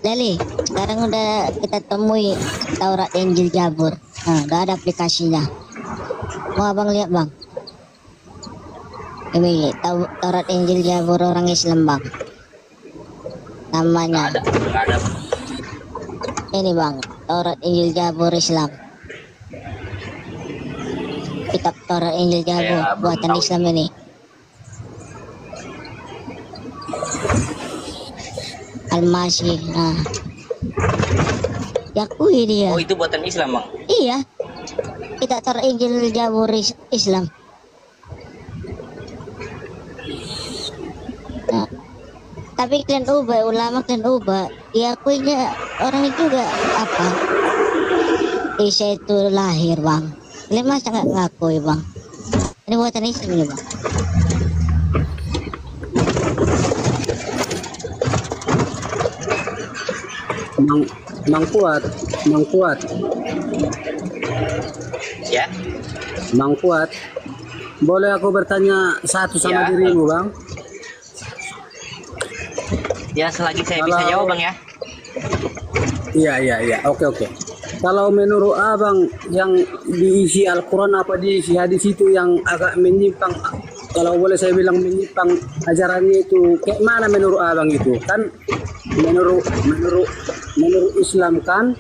Lali, sekarang udah kita temui Taurat Injil Jabur. Nah, udah ada aplikasinya. Mau abang lihat bang? Ini Taurat Injil Jabur orang Islam bang. Namanya. Nggak ada. Ini bang, Taurat Injil Jabur Islam. Kitab Taurat Injil Jabur Ya, belum buatan tahu. Islam ini. Al-Masih. Nah. Diakui dia. Oh itu buatan Islam bang. Iya. Kitab Taurat Injil Jabur Islam. Nah, tapi kalian ubah, ulama kalian ubah, diakuinya orang itu juga apa? Isa itu lahir bang. Kalian masa nggak ngakui bang? Ini buatan Islam ini bang. Mang Kuat, Ya. Mang Kuat. Boleh aku bertanya satu sama Ya. dirimu, Bang? Ya selagi saya bisa Kalau- jawab bang ya. Iya. Oke. Kalau menurut abang yang diisi Al-Quran apa diisi hadis itu yang agak menyimpang, kalau boleh saya bilang menyimpang ajarannya itu, kayak mana menurut abang itu? Kan menurut Islam kan,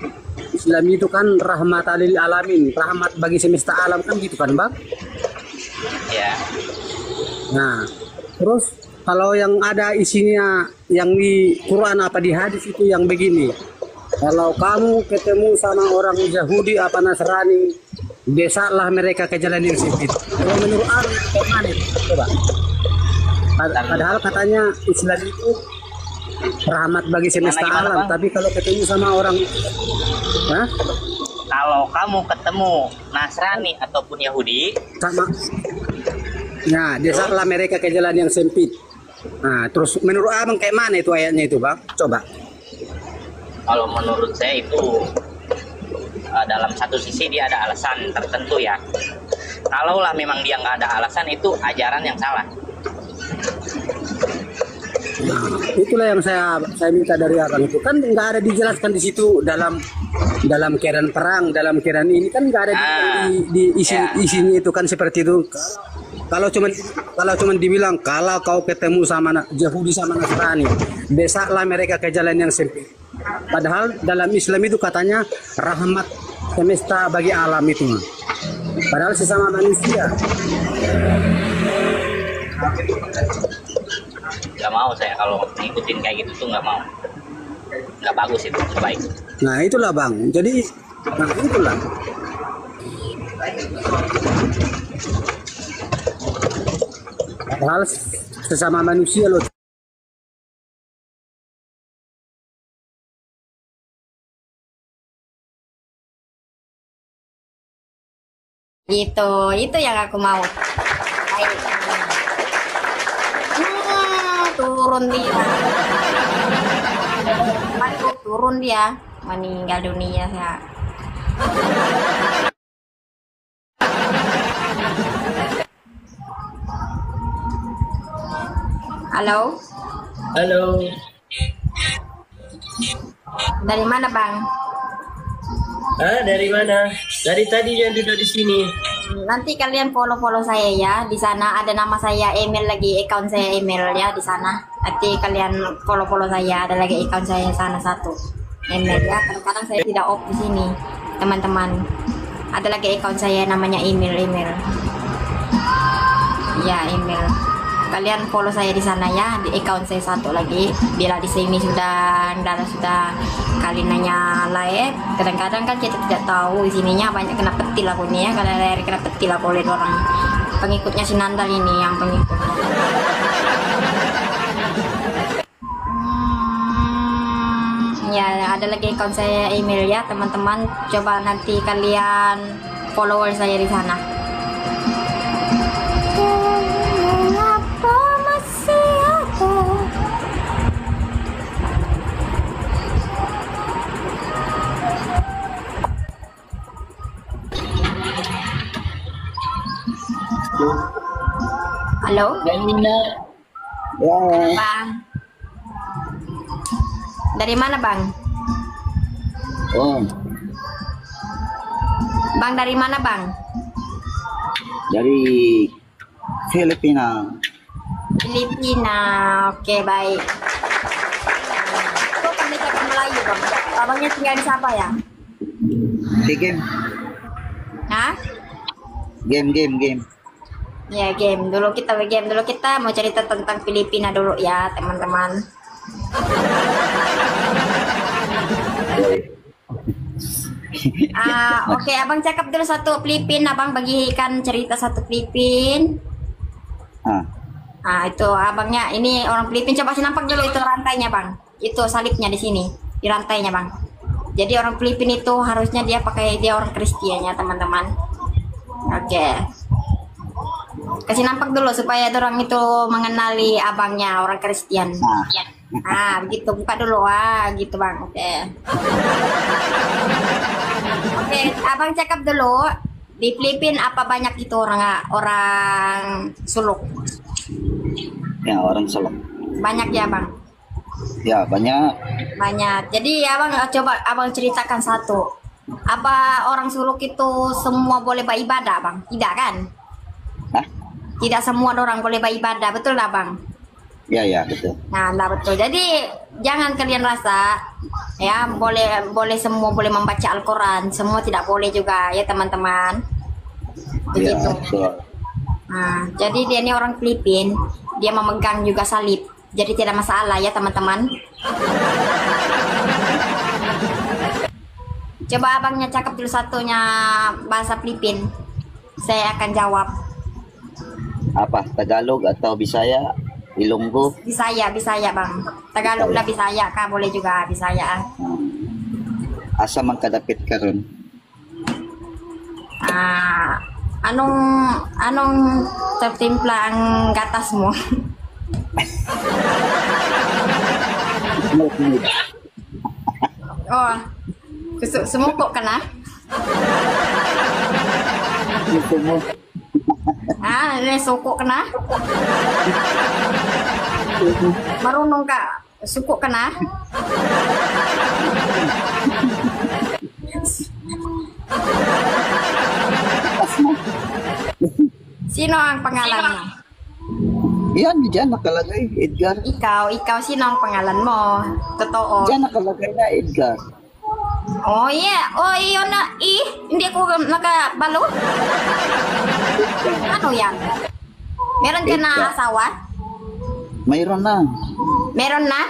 Islam itu kan rahmatan lil alamin, rahmat bagi semesta alam kan gitu kan bang? Ya. Nah, terus kalau yang ada isinya yang di Quran apa di hadis itu yang begini. Kalau kamu ketemu sama orang Yahudi apa Nasrani, besarlah mereka ke jalan yang sempit. Kalau menurut Anda bagaimana itu? Coba. Padahal katanya Islam itu rahmat bagi semesta Gimana, alam, Bang? tapi kalau ketemu sama orang, hah? Kalau kamu ketemu Nasrani ataupun Yahudi, Sama. Nah, besarlah mereka ke jalan yang sempit. Nah, terus menurut abang kayak mana itu ayatnya itu, bang? Coba. kalau menurut saya itu dalam satu sisi dia ada alasan tertentu ya. Kalaulah memang dia nggak ada alasan, itu ajaran yang salah. Nah, itulah yang saya minta dari abang itu, kan nggak ada dijelaskan di situ dalam keadaan perang, dalam keadaan ini kan nggak ada di isinya itu kan seperti itu. Kalau cuman dibilang kalau kau ketemu sama Yahudi sama Nasrani, besarlah mereka ke jalan yang sempit. Padahal dalam Islam itu katanya rahmat semesta bagi alam itu. Padahal sesama manusia. Nggak mau saya kalau ngikutin kayak gitu tuh, nggak mau. Nggak bagus itu, nggak baik. Nah itulah bang. Jadi, nah itulah. Padahal sesama manusia loh. Itu yang aku mau. Baik. Turun dia. Aduh, turun dia, meninggal dunia ya. Halo, Halo, dari mana bang? dari mana? Dari tadi yang duduk di sini. Nanti kalian follow saya ya. Di sana ada nama saya, email lagi, account saya email ya di sana. Nanti kalian follow saya. Ada lagi account saya sana satu email ya. Kadang-kadang saya tidak off di sini, teman-teman. Ada lagi account saya namanya email. Ya email. Kalian follow saya di sana ya, di account saya satu lagi. Bila di sini sudah kali nanya live, kadang-kadang kan kita tidak tahu di sininya banyak kena petil aku nih ya. Kalau dari kena petil aku oleh orang pengikutnya si Nandal ini yang pengikut. Ya ada lagi account saya email ya teman-teman. Coba nanti kalian follower saya di sana. Halo. Ya, Bang. Dari mana Bang? oh, Bang dari mana Bang? dari Filipina. Filipina. Oke baik. Kok pandai cakap Melayu Bang? Abangnya tinggal di Sabah ya? Di game, Hah? game. Ya game dulu kita mau cerita tentang Filipina dulu ya teman-teman. Oke, abang cakap dulu satu Filipin, abang bagikan cerita satu Filipin. Itu abangnya ini orang Filipin, coba sih nampak dulu itu rantainya bang, itu salibnya di sini di rantainya bang. Jadi orang Filipin itu harusnya dia orang Kristian ya teman-teman. Oke. Kasih nampak dulu supaya orang itu mengenali abangnya orang Kristen. Begitu buka dulu gitu bang. Oke, abang cakap dulu di Filipina apa banyak itu orang suluk? Ya, orang Solok. Banyak ya bang? Ya, banyak. Banyak. Jadi abang coba abang ceritakan satu. Apa orang suluk itu semua boleh beribadah bang? Tidak kan? Tidak semua orang boleh beribadah, betul lah bang? Ya, betul. Nah betul. Jadi jangan kalian rasa ya boleh semua boleh membaca Al-Quran, semua tidak boleh juga ya teman-teman. Begitu. Ya, betul. Nah, jadi dia ini orang Filipin, dia memegang juga salib, jadi tidak masalah ya teman-teman. Coba abangnya cakap dulu satunya bahasa Filipin, saya akan jawab. Apa, Tagalog atau Bisaya, Ilonggo? Bisaya bang. Tagalog lah Bisaya kah, boleh juga Bisaya. Asa man kadapit karon? Anong tertimpla ang gatas mo? Oh, sumukok ka na? Suko ka na? Marunong ka? Suko ka na? Sino ang pangalan mo? Yan, diyan nakalagay, Edgar. Ikaw, sino ang pangalan mo? Totoo. Diyan nakalagay na Edgar. Oh yeah. Oh iyon na. Hindi ko nakabalo. Ano yan? Meron ka na asawa? Mayroon na. Meron na?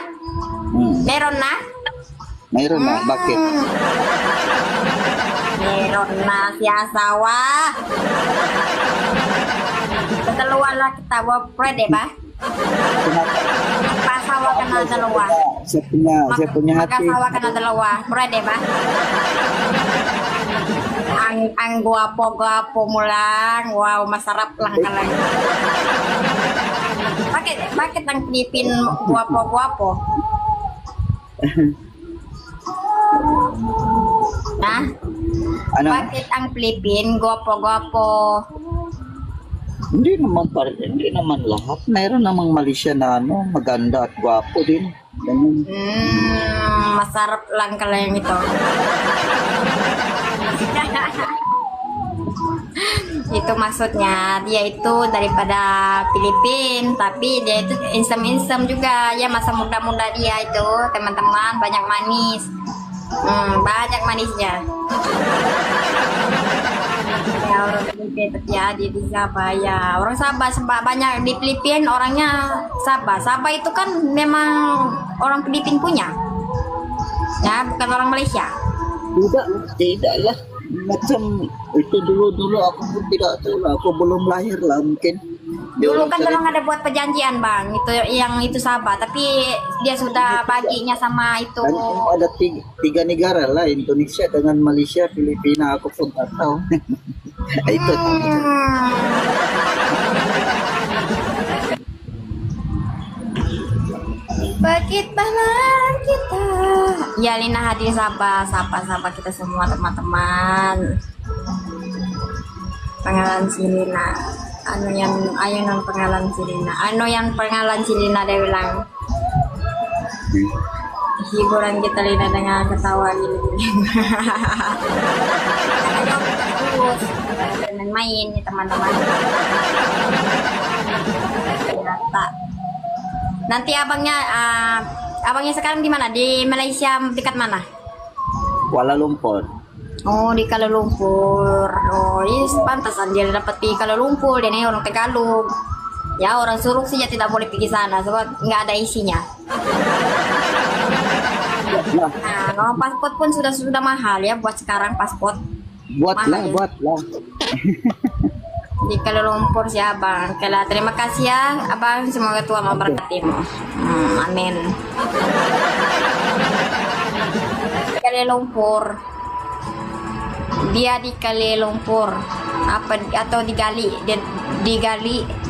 Meron na? Mayroon na. Bakit? Meron na si asawa. Dalawa lang kita. Pwede ba? Magpasawa ka na dalawa. Siya punya hati. Magpasawa ka na dalawa. Pwede ba? Ang guwapo-guwapo mo lang. Wow, masarap lang ka lang. Bakit ang Pilipin guwapo-guwapo? Ha? Ano? Bakit ang Pilipin guwapo-guwapo? Hindi naman lahat. Mayroon namang Malaysia na maganda at gwapo din. Ganun. Masarap lang ka lang ito. Itu maksudnya dia itu daripada Filipin, tapi dia itu insem-insem juga ya, masa muda-muda dia itu teman-teman, banyak manis. Banyak manisnya. Ya, orang Filipin terjadi di Sabah ya. Orang Sabah banyak di Filipin, orangnya Sabah. Sabah itu kan memang orang Filipin punya. Ya, bukan orang Malaysia. Tidak lah. Macam itu dulu aku pun tidak tahu lah. Aku belum lahir lah mungkin. Dulu kan orang ada buat perjanjian bang, itu yang itu Sabah, tapi dia sudah baginya sama itu. Dan ada tiga negara lah, Indonesia dengan Malaysia, Filipina, aku pun tak tahu. Itu. Bagaimana kita? Ya Lina hadir Sabah kita semua teman-teman. Pengenalan si Lina. Anu yang ayunan pengalan Silina. Anu yang pengalan Silina dia bilang. Hiburan kita Lina dengan ketawa gini. Terus main-main nih teman-teman. Ternyata. Nanti abangnya sekarang di mana? Di Malaysia dekat mana? Kuala Lumpur. Oh, di Kuala Lumpur. Oh, yes, pantasan dia dapat di Kuala Lumpur. Dia nih orang Tagalog. Ya, orang Suruk sih ya tidak boleh pergi sana sebab nggak ada isinya. Nah, kalau paspor pun sudah mahal ya buat sekarang paspor. Buatlah. Di Kuala Lumpur sih abang. Kalau terima kasih ya abang, semoga Tuhan memberkatimu. Amin. Kuala Lumpur. Dia di Kuala Lumpur. Atau digali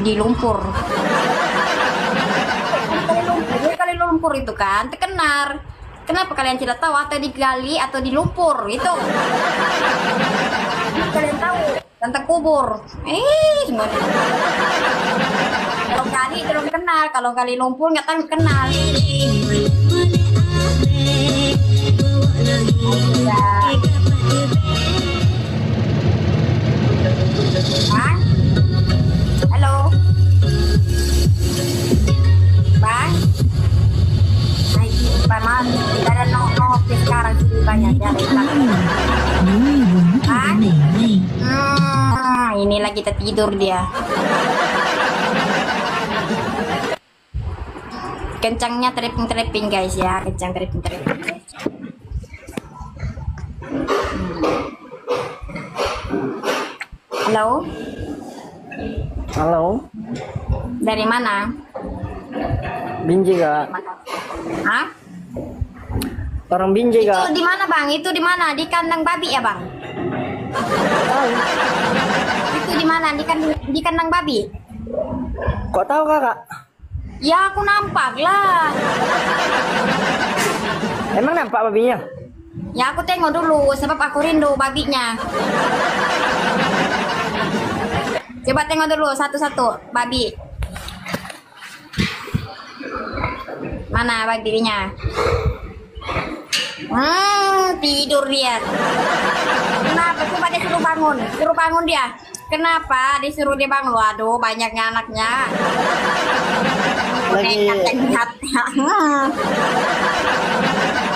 di lumpur. Kuala Lumpur itu kan terkenal. Kenapa kalian tidak tahu atau digali atau di lumpur itu? Kalian tahu tentang kubur? Semuanya. Kalau gali belum kenal, kalau gali lumpur nggak tahu kenal. Bang, halo, bang. Paman, tidak ada nongol sekarang sih banyak ya. Ini lagi tidur dia. Kencangnya tripping guys ya, kencang tripping. Halo. Halo. Dari mana? Binjai Kak. Hah? Orang Binjai Kak. Itu di mana bang? Itu di mana? Di kandang babi ya bang? Tahu. Itu di mana? Di kandang babi? Kok tahu Kakak? Ya aku nampak lah. Emang nampak babinya? Ya aku tengok dulu sebab aku rindu babinya. Coba tengok dulu satu-satu babi. Mana babinya? Tidur dia. Kenapa? Coba dia suruh bangun dia. Kenapa disuruh dia bangun? Waduh, banyaknya anaknya.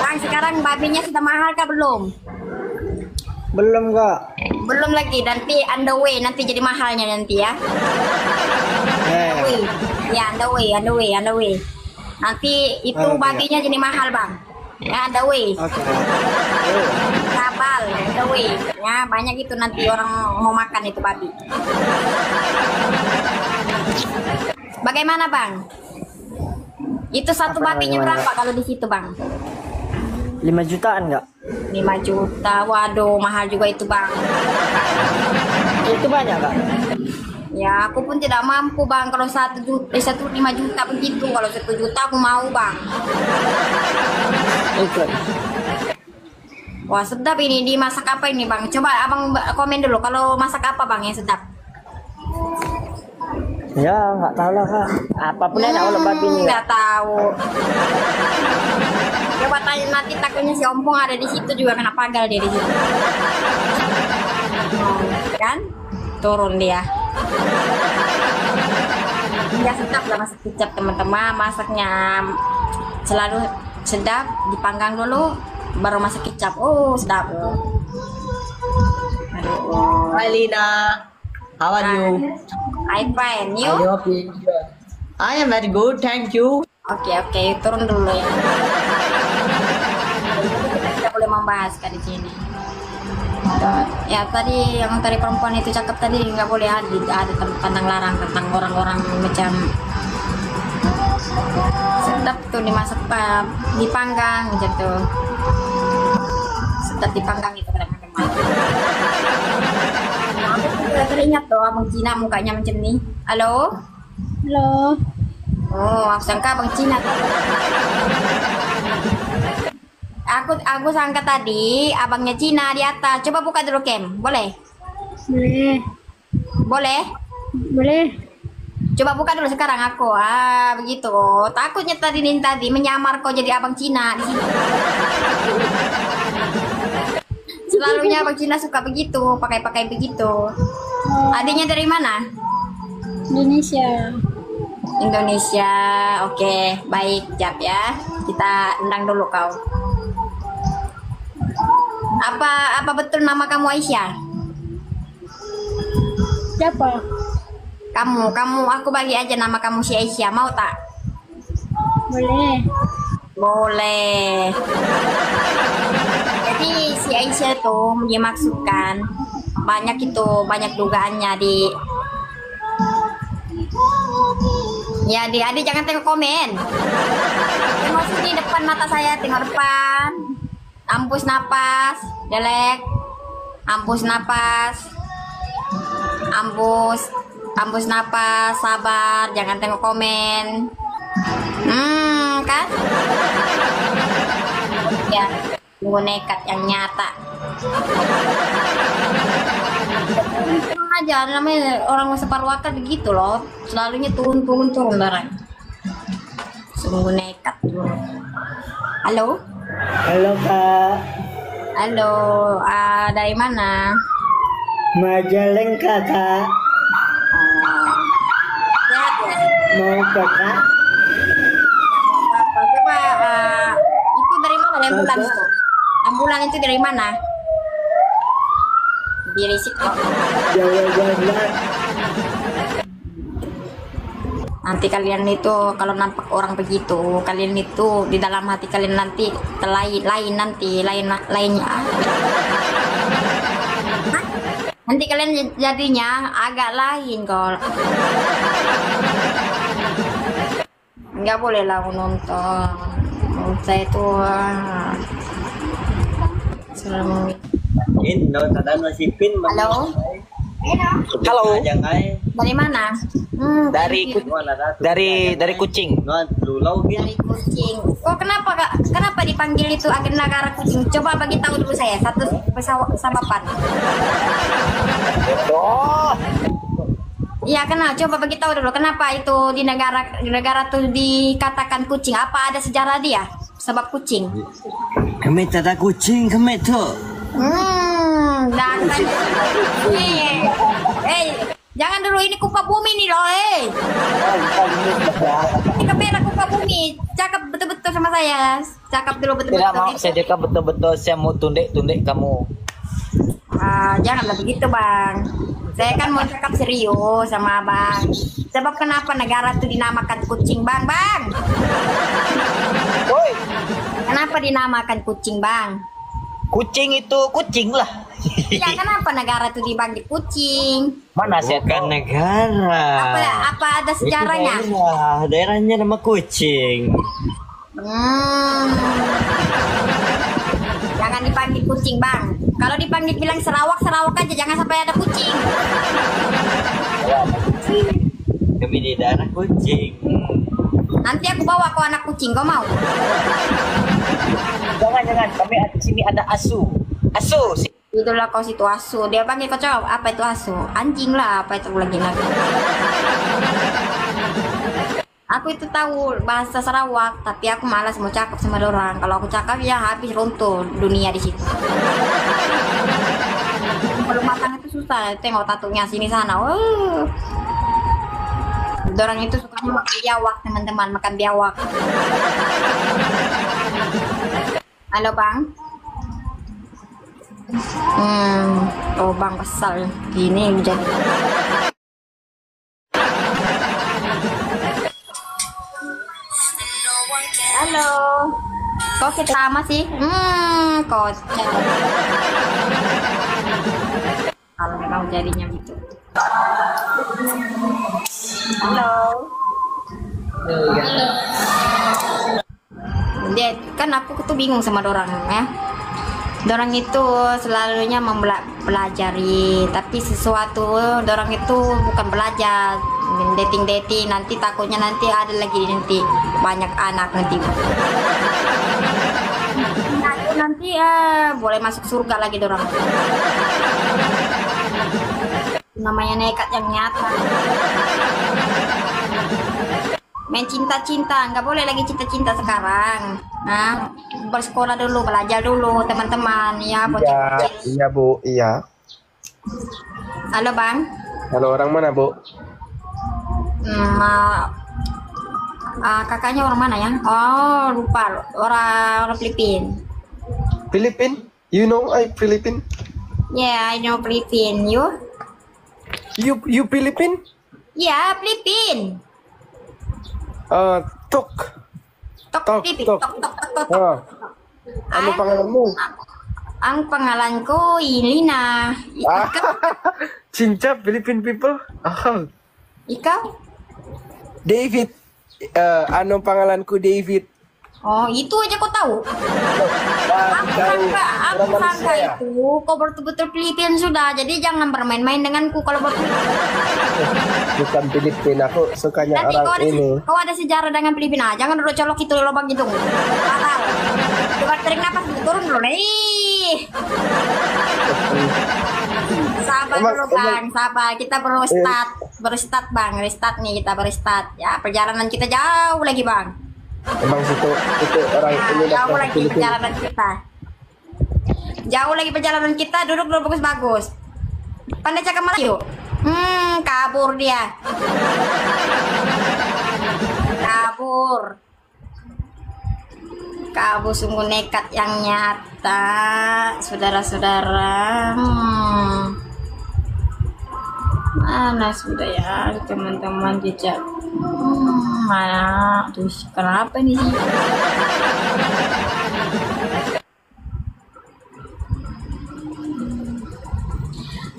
Bang, sekarang babinya sudah mahal kah belum? Belum Kak. Belum lagi, nanti on the way, nanti jadi mahalnya nanti ya. Ya, on the way. Nanti itu babinya jadi mahal bang. Ya, on the way. Kapal, on the way. Ya, banyak itu nanti orang mau makan itu babi. Bagaimana bang? Itu satu babinya berapa kalau di situ bang? 5 jutaan nggak? 5 juta, waduh mahal juga itu bang. Itu banyak Kak? Ya aku pun tidak mampu bang. Kalau 1 juta, 5 juta begitu. Kalau 1 juta aku mau bang. Ikut. Wah sedap ini. Dimasak apa ini bang? Coba abang komen dulu. Kalau masak apa bang yang sedap? Ya nggak tahu lah Kak. Apapun yang kalau babinya. Nggak tahu. Coba tanya nanti, takutnya si Ompong ada di situ juga kena pagal dia di situ. Kan? Turun dia. Ya sedap lah masak kicap teman-teman. Masaknya selalu sedap. Dipanggang dulu baru masak kicap. Oh sedap. Hi Lina. How are you? I'm fine. You? I am very good, thank you. Oke, turun dulu ya. Kita boleh membahas kan di sini. Ya tadi yang tadi perempuan itu cakep tadi nggak boleh ada tentang larang tentang orang-orang macam sedap tuh dimasak dipanggang gitu. Sedap dipanggang itu kadang-kadang. Aku juga teringat tuh abang Cina mukanya macam ni. Halo? Halo. Oh, aku sangka abang Cina. Aku sangka tadi abangnya Cina di atas. Coba buka dulu cam, boleh? Boleh. Boleh? Boleh. Coba buka dulu sekarang aku. Begitu. Takutnya tadi menyamar kau jadi abang Cina di sini. Selalunya abang Cina suka begitu, pakai begitu. Adiknya dari mana? Indonesia. Indonesia. Oke, baik, Jap ya. Kita undang dulu kau. Apa betul nama kamu Aisyah? Siapa? Kamu, aku bagi aja nama kamu si Aisyah, mau tak? Boleh. Boleh. Jadi si Aisyah tuh dimaksudkan banyak dugaannya di. Ya, adik jangan tengok komen. Tengok sini depan mata saya, tengok depan. Hembus napas, delek. Hembus napas. Hembus napas, sabar, jangan tengok komen. Kan? Ya, tunggu nekat yang nyata. Aja namanya orang separuh akal begitu loh, selalunya turun barang. Sungguh nekat tuh. Halo? Halo Kak. Halo, dari mana? Majalengka Kak. Sehat ya? Mau ke Kak? Coba itu dari mana ambulans tuh? Ambulans itu dari mana? Berisik kok. Jawa-jawa. Nanti kalian itu kalau nampak orang begitu, kalian itu di dalam hati kalian nanti lainnya. Nanti kalian jadinya agak lain kok. Nggak boleh lah nonton. Saya itu selalu. Halo. Halo. Dari mana? Dari Kucing. Dari Kucing. Kok kenapa dipanggil itu agen negara Kucing? Coba bagi tahu dulu saya satu sababan. Iya, kenal. Coba bagi tahu dulu kenapa itu di negara tuh dikatakan kucing. Apa ada sejarah dia? Sebab kucing. Kami tak ada kucing, kami tuh. Dan jangan dulu, ini kupa bumi nih loh, Ini kamera kupa bumi. Cakap betul-betul sama saya. Cakap dulu betul-betul. Tidak mau, saya cakap betul-betul. Saya mau tunduk kamu. Janganlah begitu, Bang. Saya kan mau cakap serius sama Bang. Sebab kenapa negara itu dinamakan kucing, Bang? Oi. Kenapa dinamakan kucing, Bang? Kucing itu kucing lah. Ya, kenapa negara itu dipanggil kucing? Mana saya kan negara? Apa ada sejarahnya? Daerahnya nama kucing. Jangan dipanggil kucing, Bang. Kalau dipanggil bilang Sarawak aja, jangan sampai ada kucing. Kami di daerah kucing. Nanti aku bawa kau anak kucing, kau mau? Jangan, kami di sini ada asu. Itulah kau situ asu. Dia panggil kau coba, apa itu asu? Anjing lah, apa itu lagi. Aku itu tahu bahasa Sarawak, tapi aku malas mau cakap sama orang. Kalau aku cakap ya habis runtuh dunia di situ. Kalau makan itu susah, tengok tatunya sini sana. Orang itu sukanya makan biawak, teman-teman, makan biawak. Halo, Bang. Oh, Bang kesal. Gini jadi. Halo. Kok kita sama sih? Kocak. Kalau memang jadinya gitu. Halo. Dia kan aku tuh bingung sama dorang ya. Dorang itu selalunya mempelajari, tapi sesuatu dorang itu bukan belajar, dating nanti takutnya nanti ada lagi nanti banyak anak nanti ya boleh masuk surga lagi dorang. Namanya nekat yang nyata. Main cinta-cinta, nggak boleh lagi cinta-cinta sekarang. Nah, bersekolah dulu, belajar dulu teman-teman ya. Iya Bu, iya. Halo Bang. Halo, orang mana Bu? Kakaknya orang mana ya? Oh lupa, orang Filipin. Filipin? You know I Filipin? Yeah, I know Filipin. You Filipin? Yeah, Filipin. Tok. Filipin. Tok. Ano pangalanmu? Ang pangalanku Ilina. Cinca Philippine people? Ikaw? David. Ano pangalanku David. Oh, itu aja kau tahu. Aku sangka itu kau betul-betul Filipin sudah. Jadi jangan bermain-main denganku kalau bukan Filipin, aku sukanya nanti orang ini. Kau ada sejarah dengan Filipina. Jangan dulu colok itu lubang hidung. Coba tarik nafas turun dulu nih. Sabar dulu Bang, sabar. Kita baru start Bang, restart nih kita baru start. Ya, perjalanan kita jauh lagi Bang. Emang itu orang ini jauh lagi perjalanan kita. Jauh lagi perjalanan kita, duduk dulu bagus-bagus. Pandai cakap Melayu. Kabur dia. Kabur sungguh nekat yang nyata, saudara-saudara. Mana sudah ya teman-teman jejak? Mana? Terus kenapa nih?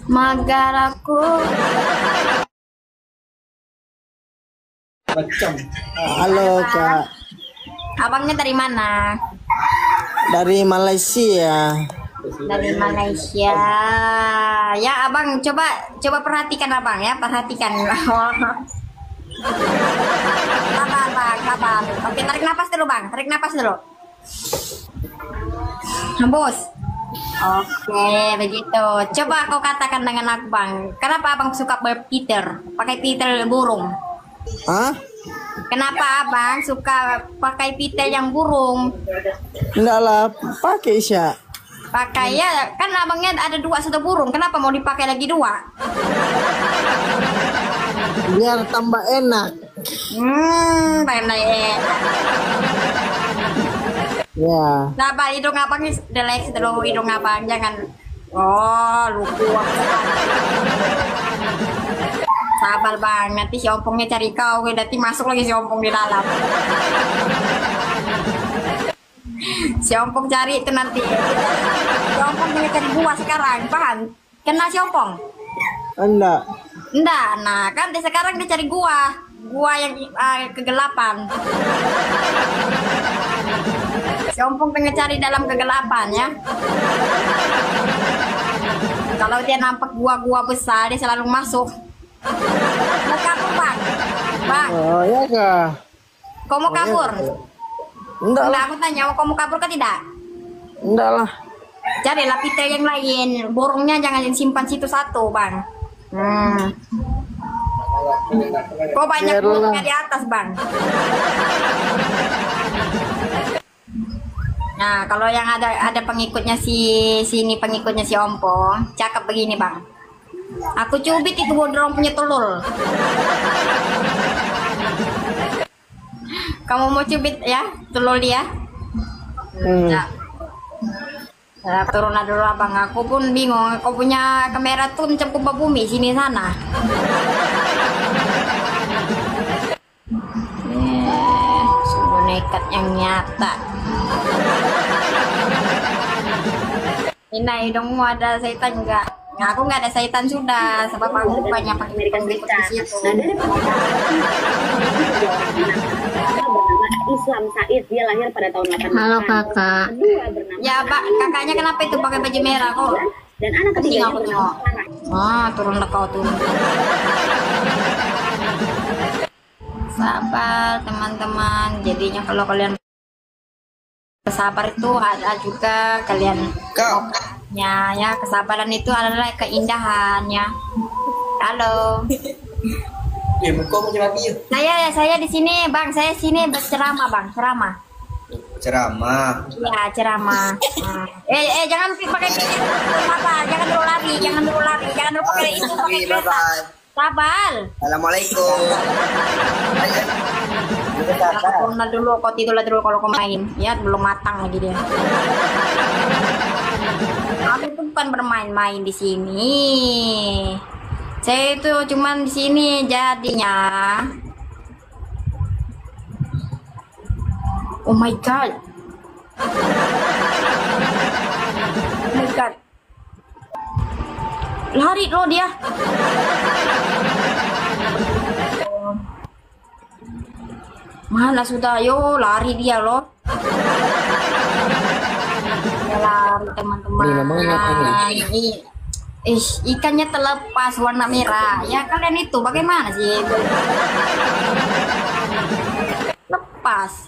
Magaraku. Halo Kak. Abangnya dari mana? Dari Malaysia. Dari Malaysia. Ya abang coba perhatikan abang ya, perhatikan. Sabar bang, sabar. Oke, tarik nafas dulu bang, tarik nafas dulu. Hembus. Oke, begitu. Coba kau katakan dengan aku bang, kenapa abang suka berpiter, pakai piter burung? Hah? Kenapa abang suka pakai piter yang burung? Enggak lah, pakai Isya. Pakai ya, kan abangnya ada satu burung, kenapa mau dipakai lagi 2? Biar tambah enak. Tambah enak. Ya. Sabar, hidung abang relax dulu, hidung abang jangan. Oh, lupa. Sabar bang, nanti si ompongnya cari kau, nanti masuk lagi si ompong di dalam. Si ompong cari itu nanti. Si ompong tinggal cari gua sekarang, paham? Kenal si ompong? Enggak. Nah kan sekarang dia cari gua yang kegelapan. Si ompong pengen cari dalam kegelapan ya. Kalau dia nampak gua besar, dia selalu masuk. Mau kabur bang? Oh ya kak. Kau mau kabur? Enggak lah. Aku tanya, kau mau kabur kan tidak? Enggak lah. Carilah piter yang lain. Burungnya jangan simpan situ satu bang. Kok banyak burungnya di atas bang? Nah kalau yang ada pengikutnya sini pengikutnya si ompong, cakap begini bang. Aku cubit itu bodrong punya telur. Kamu mau cubit ya telur dia? Nah, turun dulu abang. Aku pun bingung. Kau punya kamera tuh macam kubah bumi sini sana. Sungguh nekat yang nyata. Ini hidungmu ada setan enggak? Nah, aku nggak ada setan sudah, sebab aku banyak pakai pengikut di situ. Islam Said, dia lahir pada tahun 88. Halo kakak. Ya pak, kakaknya kenapa itu pakai baju merah kok? Dan anak ketiga aku tengok. Turunlah kau turun. Sabar teman-teman. Jadinya kalau kalian sabar itu ada juga kalian ya kesabaran itu adalah keindahan ya. Halo. Saya di sini, Bang. Saya sini berceramah, Bang. Ceramah. Ya, ceramah. Nah. Jangan pakai apa? Jangan dulu lari. Jangan dulu pakai itu, pakai kereta. Sabar. Assalamualaikum. Aku dulu, kau tidur dulu kalau kau main. Ya, belum matang lagi dia. Aku tuh bukan bermain-main di sini. Saya itu cuman di sini jadinya. Oh my god. Oh my god. Lari loh dia. Mana sudah, yo lari dia loh. Ya, lari teman-teman. Ikannya terlepas warna merah. Ya kalian itu bagaimana sih? Lepas.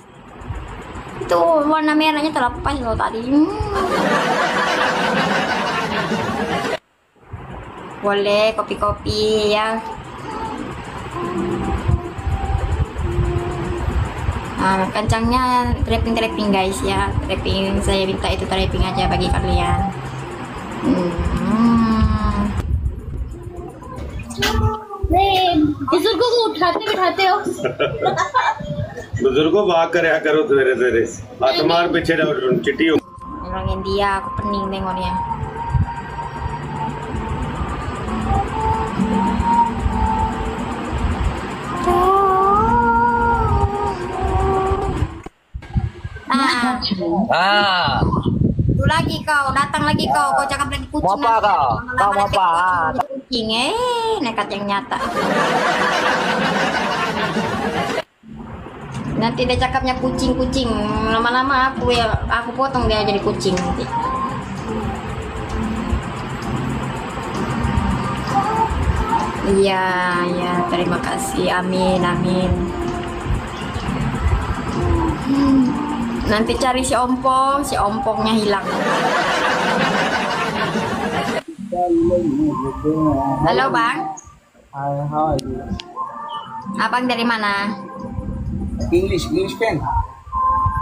Itu warna merahnya terlepas loh tadi. Boleh kopi-kopi ya. Nah, kencangnya trapping guys ya. Trapping, saya minta itu trapping aja bagi kalian. बुजुर्गों को उठाते बिठाते हो बुजुर्गों भाग कर करो सवेरे सवेरे हाथ मार पीछे चिट्टी हो orang India aku pening tengoknya. Itu lagi kau, datang lagi kau cakap lagi kucing. Mau apa kau? Kau mau apa? Kucing, nekat yang nyata. Nanti dia cakapnya kucing, lama-lama aku potong dia jadi kucing nanti. Iya, terima kasih, amin. Nanti cari si ompongnya hilang. Halo Bang. How are you? Abang dari mana? English pen.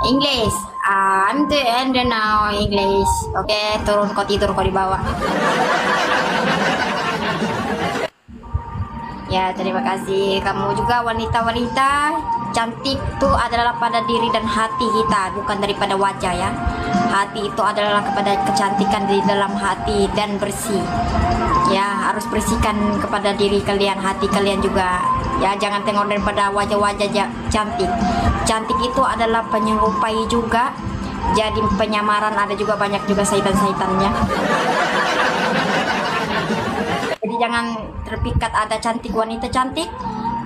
English. I'm the end now English. Oke, turun kau tidur kau di bawah. Ya, terima kasih. Kamu juga wanita-wanita cantik itu adalah pada diri dan hati kita, bukan daripada wajah ya. Hati itu adalah kepada kecantikan di dalam hati dan bersih. Ya, harus bersihkan kepada diri kalian, hati kalian juga. Ya, jangan tengok daripada wajah-wajah cantik. Cantik itu adalah penyerupai juga. Jadi penyamaran, ada juga banyak juga saitan-saitannya. Jadi jangan terpikat ada cantik, wanita cantik,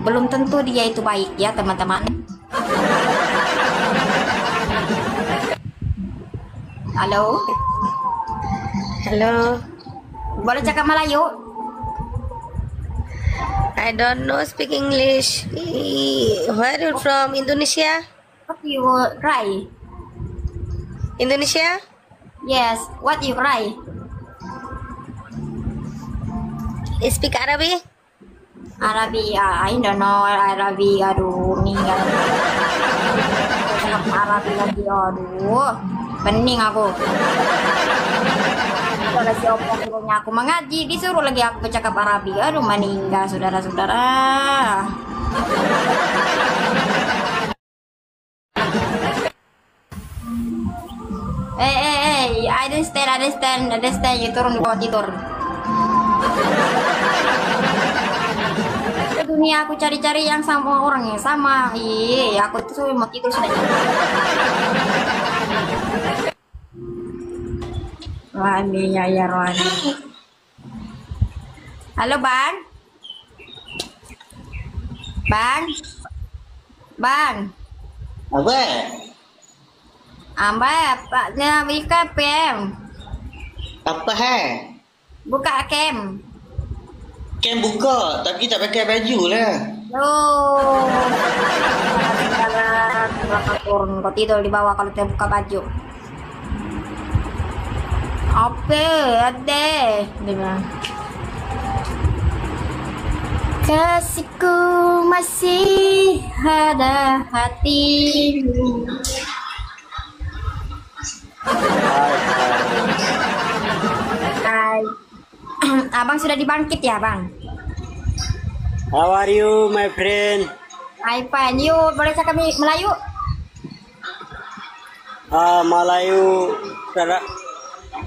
belum tentu dia itu baik ya teman-teman. Halo. Boleh cakap Melayu? I don't know speak English. Where you from? Indonesia? What you cry? Indonesia? Yes. What you cry? Speak Arabic? Arabic, I don't know Arabic. Aduh, meninggal. Arabic lagi, aduh, pening aku. Ada si opong suruhnya aku mengaji, disuruh lagi aku bercakap Arabic. Aduh, meninggal saudara-saudara. I understand. You turun di bawah tidur. Dunia aku cari-cari yang sama orang yang sama. Aku itu sudah mau tidur sudah. Rohani ya Rohani. Halo Bang. Apa? Paknya buka PM. Apa hai? Buka cam. Cam buka, tapi tak pakai baju lah. Oh. Turun, kau tidur di bawah kalau tidak buka baju. Apa? Ada. Kasihku masih ada hatimu. Hai. Abang sudah dibangkit ya, Bang? How are you, my friend? Hai, Pan. Yuk, boleh cakap Melayu? Melayu,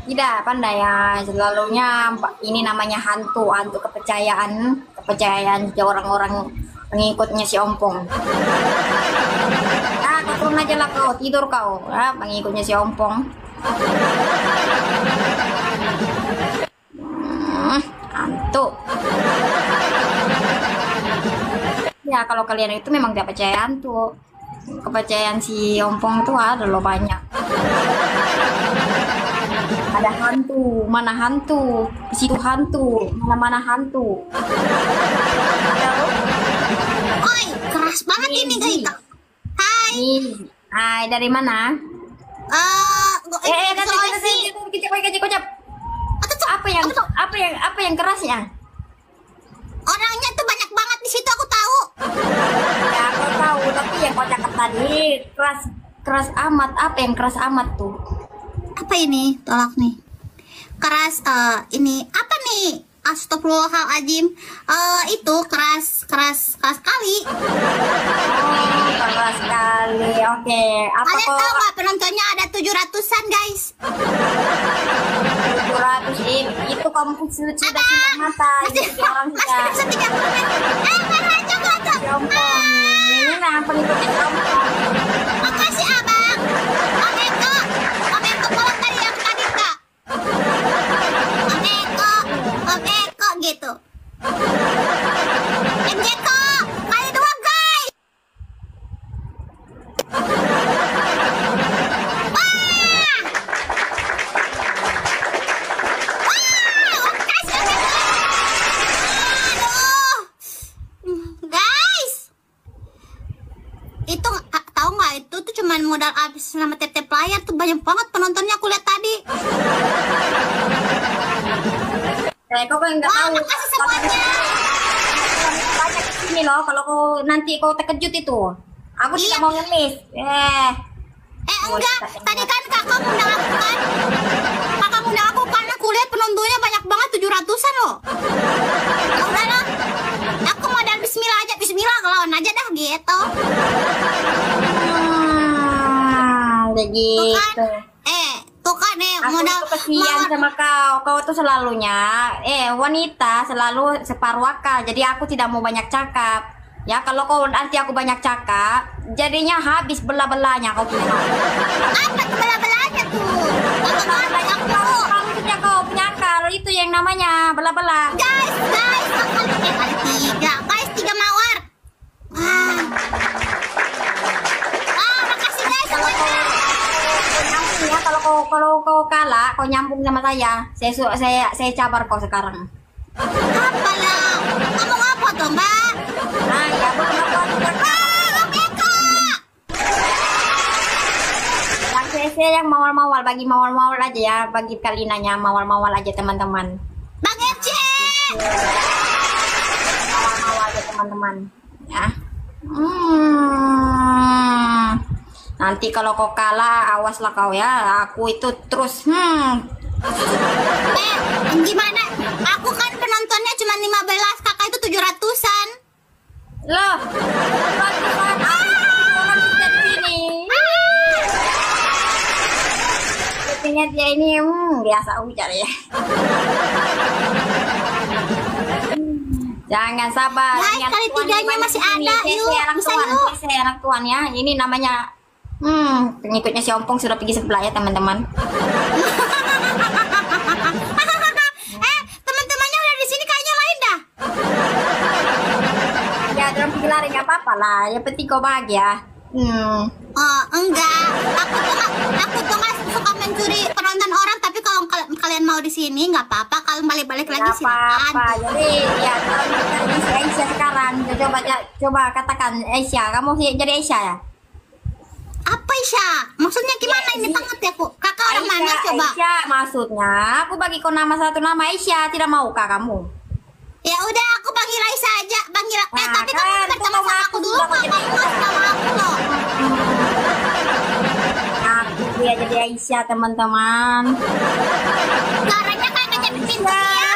Tidak, pandai ya. Selalunya ini namanya hantu kepercayaan orang-orang pengikutnya si Ompong. Kau turun aja lah kau, tidur kau, pengikutnya si Ompong. Hantu. Ya kalau kalian itu memang tidak percaya hantu. Kepercayaan si Ompong itu ada loh banyak. Ada hantu, mana hantu, di situ hantu, mana hantu. Oi, keras banget ini guys. Hai. Hai, dari mana? Kocap. Apa yang kerasnya? Orangnya tuh banyak banget di situ, aku tahu. Ya, aku tahu, tapi yang kau cakap tadi keras amat. Apa yang keras amat tuh? Apa ini? Tolak nih. Keras ini apa nih? Astagfirullahaladzim. Itu keras kali. Oh, keras sekali. Oke. Apa kalian tahu nggak penontonnya ada 700-an guys? 700 itu kamu sudah tidak mata. Masih bisa 30 menit. Jompong. Ini nah pengikutnya Jompong. Makasih abang. Om Eko bawa tadi yang tadi kak. Om Eko gitu. MJko kali 2 guys. Itu tahu nggak, itu tuh cuman modal habis sama tap layar tuh, banyak banget penontonnya aku lihat tadi. Kok nggak tahu? Makasih semuanya. Banyak sini loh, kalau kau nanti kau terkejut itu. Aku tidak mau ngemis. Enggak, tadi kan kakak undang aku kan. Kakak undang aku karena aku lihat penontonnya banyak banget, 700-an loh. Udah lah, aku modal bismillah aja, bismillah lawan aja dah gitu. Begitu. Tuh kan modal kesian sama kau tuh selalunya wanita selalu separuh akal, jadi aku tidak mau banyak cakap ya. Kalau kau nanti aku banyak cakap jadinya habis belah-belahnya kau punya. Apa tuh belah-belahnya tuh? Kamu punya kau punya akal, itu yang namanya belah-belah. Guys kali 3 guys, 3 mawar. Makasih guys semuanya. Ya, kalau kau kalah, kau nyambung sama saya cabar kau sekarang. Apalah, ngomong apa tuh mbak? Nah, ya yang mawal-mawal, bagi mawal-mawal aja ya, bagi kalinanya mawal-mawal aja teman-teman. Bang Ece. Mawal-mawal aja teman-teman, ya. Nanti kalau kau kalah, awaslah kau ya. Aku itu terus gimana? Aku kan penontonnya cuma 15, kakak itu 700-an. Loh, 700-an. Orang tidak sini. Sepertinya dia ini biasa ujar ya. Jangan sabar. Guys, kali 3-nya masih ada. Yuk, bisa anak tuan ya. Ini namanya pengikutnya si Ompong sudah pergi sebelah ya teman-teman. Teman-temannya udah di sini kayaknya lain dah. Ya dalam pergi lari nggak apa-apa lah. Yang penting kau bahagia. Enggak. Aku tuh nggak suka mencuri penonton orang. Tapi kalau kalian mau di sini nggak apa-apa. Kalau balik-balik lagi silakan. Jadi ya kalau kita si Aisyah sekarang, coba katakan Aisyah. Kamu jadi Aisyah ya? Apa Aisyah? Maksudnya gimana ini banget ya aku? Kakak orang mana coba? Aisyah maksudnya, aku bagi kau nama satu nama Aisyah, tidak maukah kamu? Ya udah, aku panggil Aisyah aja. Panggil. Tapi kamu kan, pertama sama aku dulu. Kamu sama aku loh. Aku dia jadi Aisyah, teman-teman. Suaranya kayak kejepit pintu ya.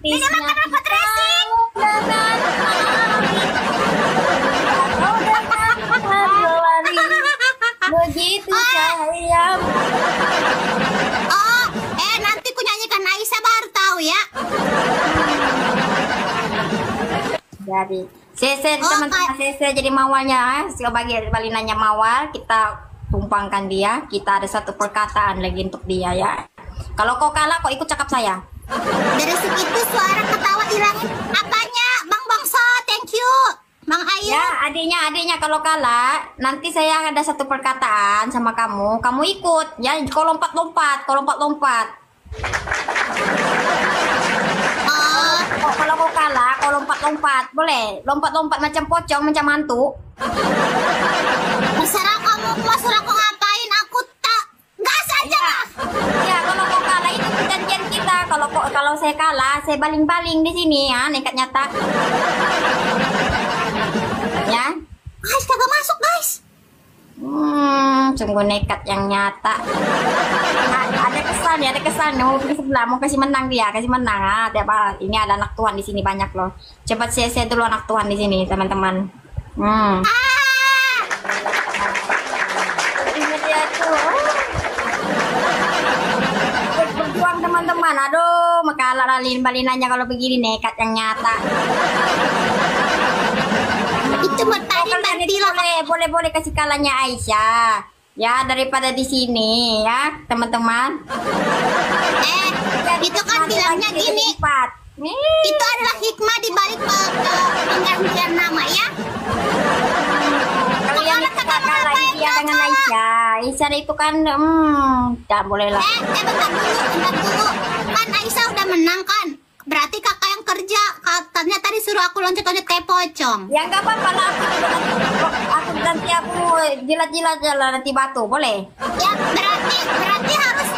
Ini makan robot racing. Begitu sayang. Oh, nanti ku nyanyikan Aisyah baru tahu ya. Jadi Sese teman-teman, Sese jadi mawalnya. Sebagai balinanya mawal, kita tumpangkan dia. Kita ada satu perkataan lagi untuk dia ya. Kalau kau kalah, kau ikut cakap saya. Dari segitu suara ketawa hilangin. Apanya, Bang Bangso? Thank you, Bang Ayu. Ya, adiknya kalau kalah, nanti saya ada satu perkataan sama kamu. Kamu ikut. Ya, kau lompat-lompat. Kalau kau kalah, kau lompat-lompat. Boleh? Lompat-lompat macam pocong, macam hantu. Terserah kamu mau suruh aku ngapain, aku tak gas aja. Ya, kalau kau kalah itu perjanjian kita. Kalau saya kalah, saya baling-baling di sini ya, nekat nyata. Ya. Guys, kagak masuk, guys. Sungguh nekat yang nyata. Nah, ada kesan. Mau ke sebelah, mau kasih menang dia, kasih menang. Ini ada anak Tuhan di sini banyak loh. Cepat saya dulu anak Tuhan di sini, teman-teman. Ini dia tuh. Berjuang teman-teman. Aduh, makalah balinanya kalau begini nekat yang nyata. Itu boleh kasih kalahnya Aisyah. Ya, daripada di sini ya, teman-teman. Itu kan bilangnya gini. Itu adalah hikmah di balik penggantian nama ya. Kalau yang kalah dia dengan Aisyah. Aisyah itu kan tak boleh lah. Bentar dulu. Kan Aisyah udah menang kan? Berarti kakak yang kerja. Katanya tadi suruh aku loncat-loncat kayak pocong. Ya nggak apa-apa lah. Aku jilat-jilat jalan nanti batu, boleh? Ya berarti harus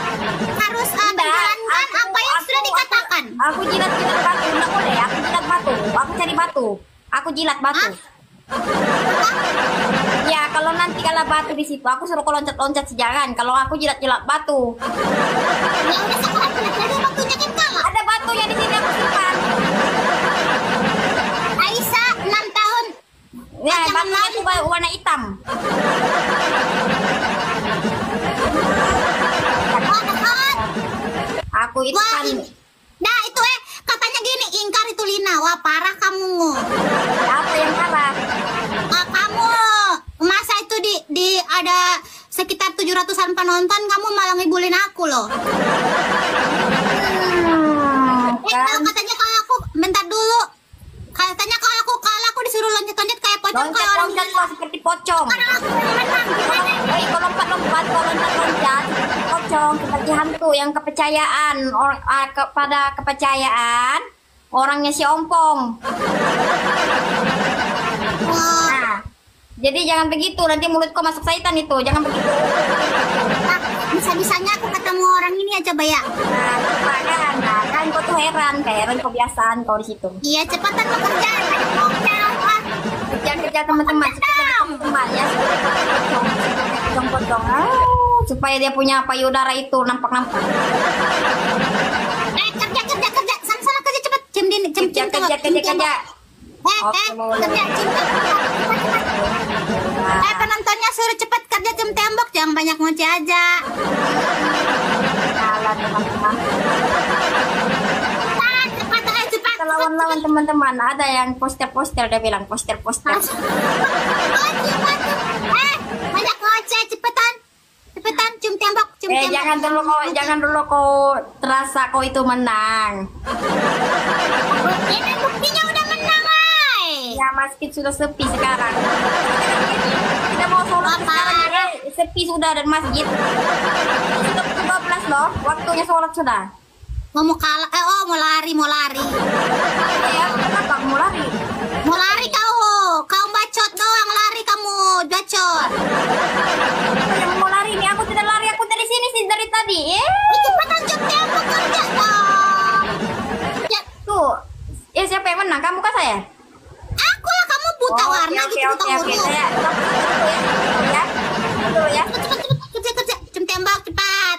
menjalankan apa yang sudah dikatakan. Aku jilat-jilat batu, nggak boleh. Aku jilat batu. Aku cari batu. Aku jilat batu. Ya kalau nanti kalah batu di situ, aku suruh kau loncat-loncat sejalan. Kalau aku jilat-jilat batu. Ya udah sekolah jadi waktunya kan kalah. Ada batu yang di sini aku simpan. Aisyah 6 tahun. Ya batunya itu warna hitam. Aku itu kan. Nah itu katanya gini, ingkar itu Lina. Wah parah kamu. Apa yang kalah? Kamu masa itu di ada sekitar 700-an penonton, kamu malah ngibulin aku loh. Katanya kalau aku bentar dulu. Katanya kalau aku kalah aku disuruh loncat-loncat kayak pocong, kayak orang gila seperti pocong. Kalau lompat-lompat, kalau loncat-loncat seperti pocong, seperti hantu yang kepercayaan kepada kepercayaan orangnya si ompong. Nah, jadi jangan begitu, nanti mulutku masuk syaitan itu, jangan begitu. Nah, bisa-bisanya aku ketemu orang ini aja, Baya. Nah, kan kau tuh heran kebiasaan kau di situ. Iya, cepatan bekerja, kerja teman-teman, teman ya, pocong-pocong, supaya dia punya payudara itu nampak-nampak. Kerja, sana kerja cepet, kerja. Penontonnya suruh cepet kerja jam tembok, jangan banyak ngoceh aja. Cepat. Lawan-lawan teman-teman, ada yang poster-poster, dia bilang poster-poster. Banyak ngoceh, cepetan, cium tembok. Jangan dulu kau terasa kau itu menang. Buktinya udah menang, ya masjid sudah sepi sekarang. Kita mau sholat sekarang ya, sepi sudah dan masjid. Sudah 12 loh, waktunya sholat sudah. Mau kalah, mau lari. Ya, kenapa mau lari? Mau lari kau bacot doang, lari kamu, bacot. Yang mau lari nih, aku tidak lari, aku dari sini sih dari tadi. Cepetan cium tembok kerja dong. Tuh, Ya siapa yang menang? Kamu kan saya? Aku lah, kamu buta warna gitu, buta huruf. Saya dulu ya. Cepet, kerja. Cum tembak, cepat.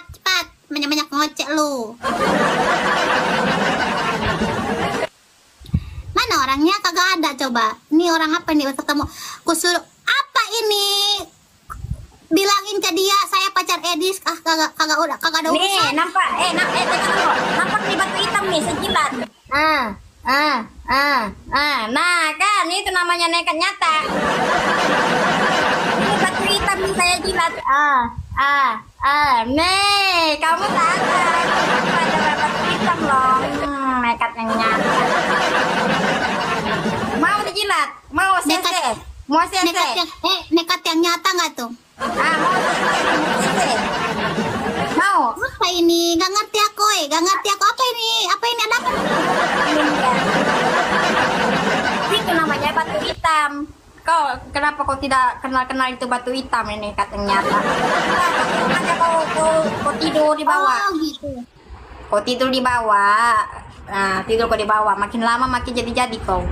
Banyak-banyak ngocek lu. Mana orangnya? Kagak ada coba. Ini orang apa nih ketemu? Kusuruh apa ini? Bilangin ke dia saya pacar Edis. Kagak ada urusan. Nih, nampak. Tengok dulu. Nampak nih batu hitam nih, sejilat. Nah kan, itu namanya nekat nyata. Ini batu hitam nih saya jilat. Nih, kamu tak ada batu hitam loh. Nekat yang nyata. Mau dijilat? Mau sese? Mau sese? Nekat yang nyata nggak tuh? Mau? Apa ini? Gak ngerti aku, Gak ngerti aku. Apa ini? Ada apa? Itu namanya batu hitam. Kenapa kau tidak kenal itu batu hitam ini katanya nyata? Kau tidur di bawah. Oh gitu. Kau tidur di bawah. Nah, tidur kau di bawah. Makin lama makin jadi kau.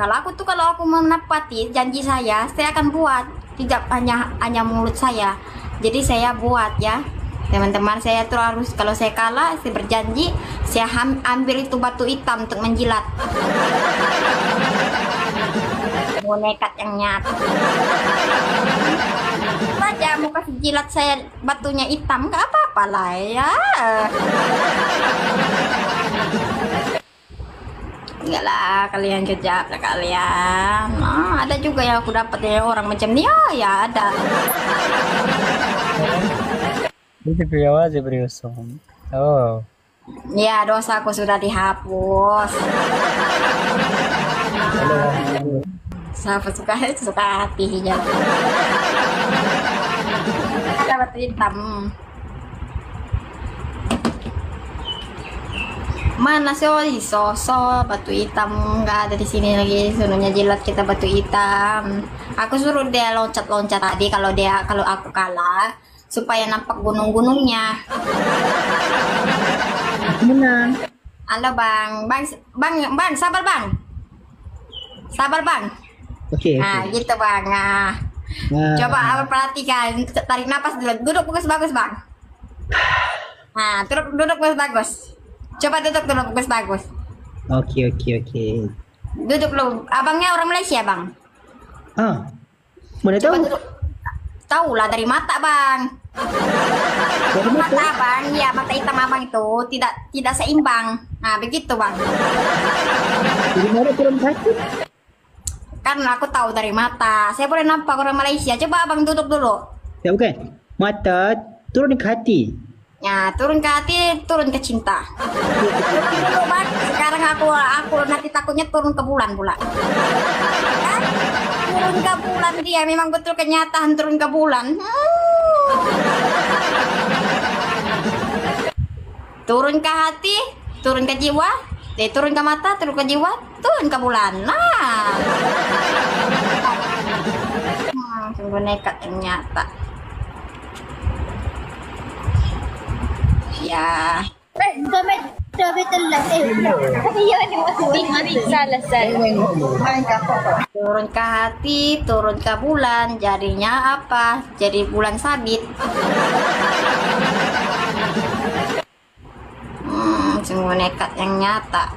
Kalau aku menepati janji saya akan buat. Tidak hanya mulut saya. Jadi saya buat ya. Teman-teman, saya tuh harus, kalau saya kalah, saya berjanji saya ambil itu batu hitam untuk menjilat. Mau nekat yang nyata. Saja mau kasih jilat saya batunya hitam, nggak apa-apa lah ya. Enggak lah, kalian kejap lah kalian. Ada juga yang aku dapat dari orang macam dia, ya ada. Itu aja beriusung. Oh. Ya, dosaku sudah dihapus. Siapa suka hati ya. Ada batu hitam. Mana sosok batu hitam nggak ada di sini lagi. Suruhnya jilat kita batu hitam. Aku suruh dia loncat-loncat tadi kalau aku kalah supaya nampak gunung-gunungnya. Menang. Halo bang, sabar bang. Oke. Nah gitu bang. Coba abang perhatikan, tarik napas dulu. Duduk bagus bang. Nah duduk bagus. Coba duduk dulu bagus. Oke. Duduk lu. Abangnya orang Malaysia bang. Mana tahu? Tahu lah dari mata bang. Mata bang, ya mata hitam abang itu tidak seimbang. Nah begitu bang. Dari mana turun sakit? Karena aku tahu dari mata. Saya boleh nampak orang Malaysia. Coba abang duduk dulu. Ya bukan. Mata turun ke hati. Ya turun ke hati, turun ke cinta. Turun dulu bang. Sekarang aku nanti takutnya turun ke bulan pula. Kan? Turun ke bulan dia memang betul kenyataan turun ke bulan. Turun ke hati, turun ke jiwa, turun ke mata, turun ke jiwa, turun ke bulan. Nah, sungguh nekat yang nyata. Ya. Turun ke hati, turun ke bulan, jadinya apa? Jadi bulan sabit. Sungguh nekat yang nyata.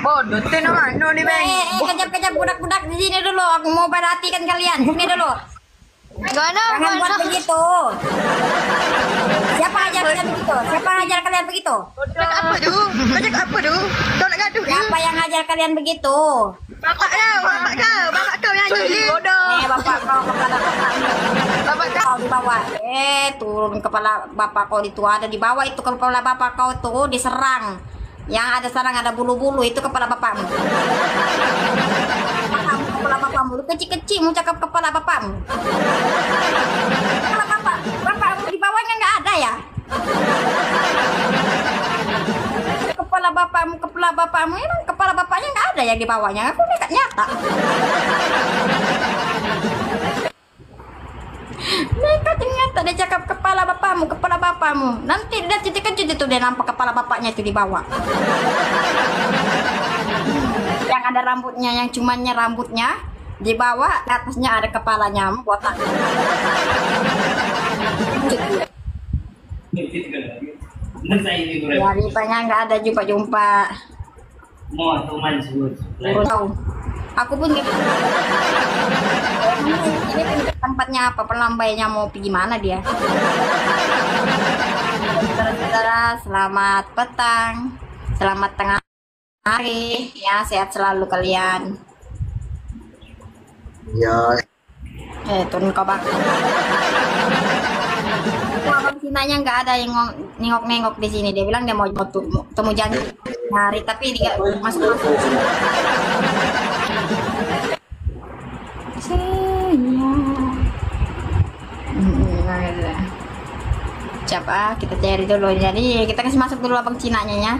Bodoh tuh no di bang. Kejap budak-budak di sini dulu. Aku mau perhatikan kalian. Sini dulu. Jangan buat begitu. Siapa ajar kalian begitu? Apa tuh? Kau nak gaduh? Siapa yang ajar kalian begitu? Bapak kau yang jadi bodoh. Bapak kau di bawah. Turun kepala bapak kau itu ada di bawah, itu kepala bapak kau tuh diserang. Yang ada sarang, ada bulu-bulu, itu kepala bapakmu. Kepala bapakmu kecil-kecil, mau cakap kepala bapakmu. Kepala bapakmu di bawahnya nggak ada ya? Kepala bapakmu ini kepala bapaknya nggak ada ya di bawahnya. Aku nekat nyata. Mereka ternyata dia cakap kepala bapakmu. Nanti dia kecil-kecil itu dia nampak kepala bapaknya itu di bawah. Yang ada rambutnya, yang cumannya rambutnya di bawah, atasnya ada kepalanya botak. Ya, rupanya nggak ada jumpa-jumpa. Aku pun ini tempatnya apa, pelambainya mau pergi mana dia. Saudara-saudara, selamat petang, selamat tengah hari, ya, sehat selalu kalian. Ya. Turun kau bang. Abang Cinanya nggak ada yang nengok-nengok di sini. Dia bilang dia mau temu janji hari, tapi dia masuk. Coba kita cari dulu. Jadi kita kasih masuk dulu abang Cinanya ya.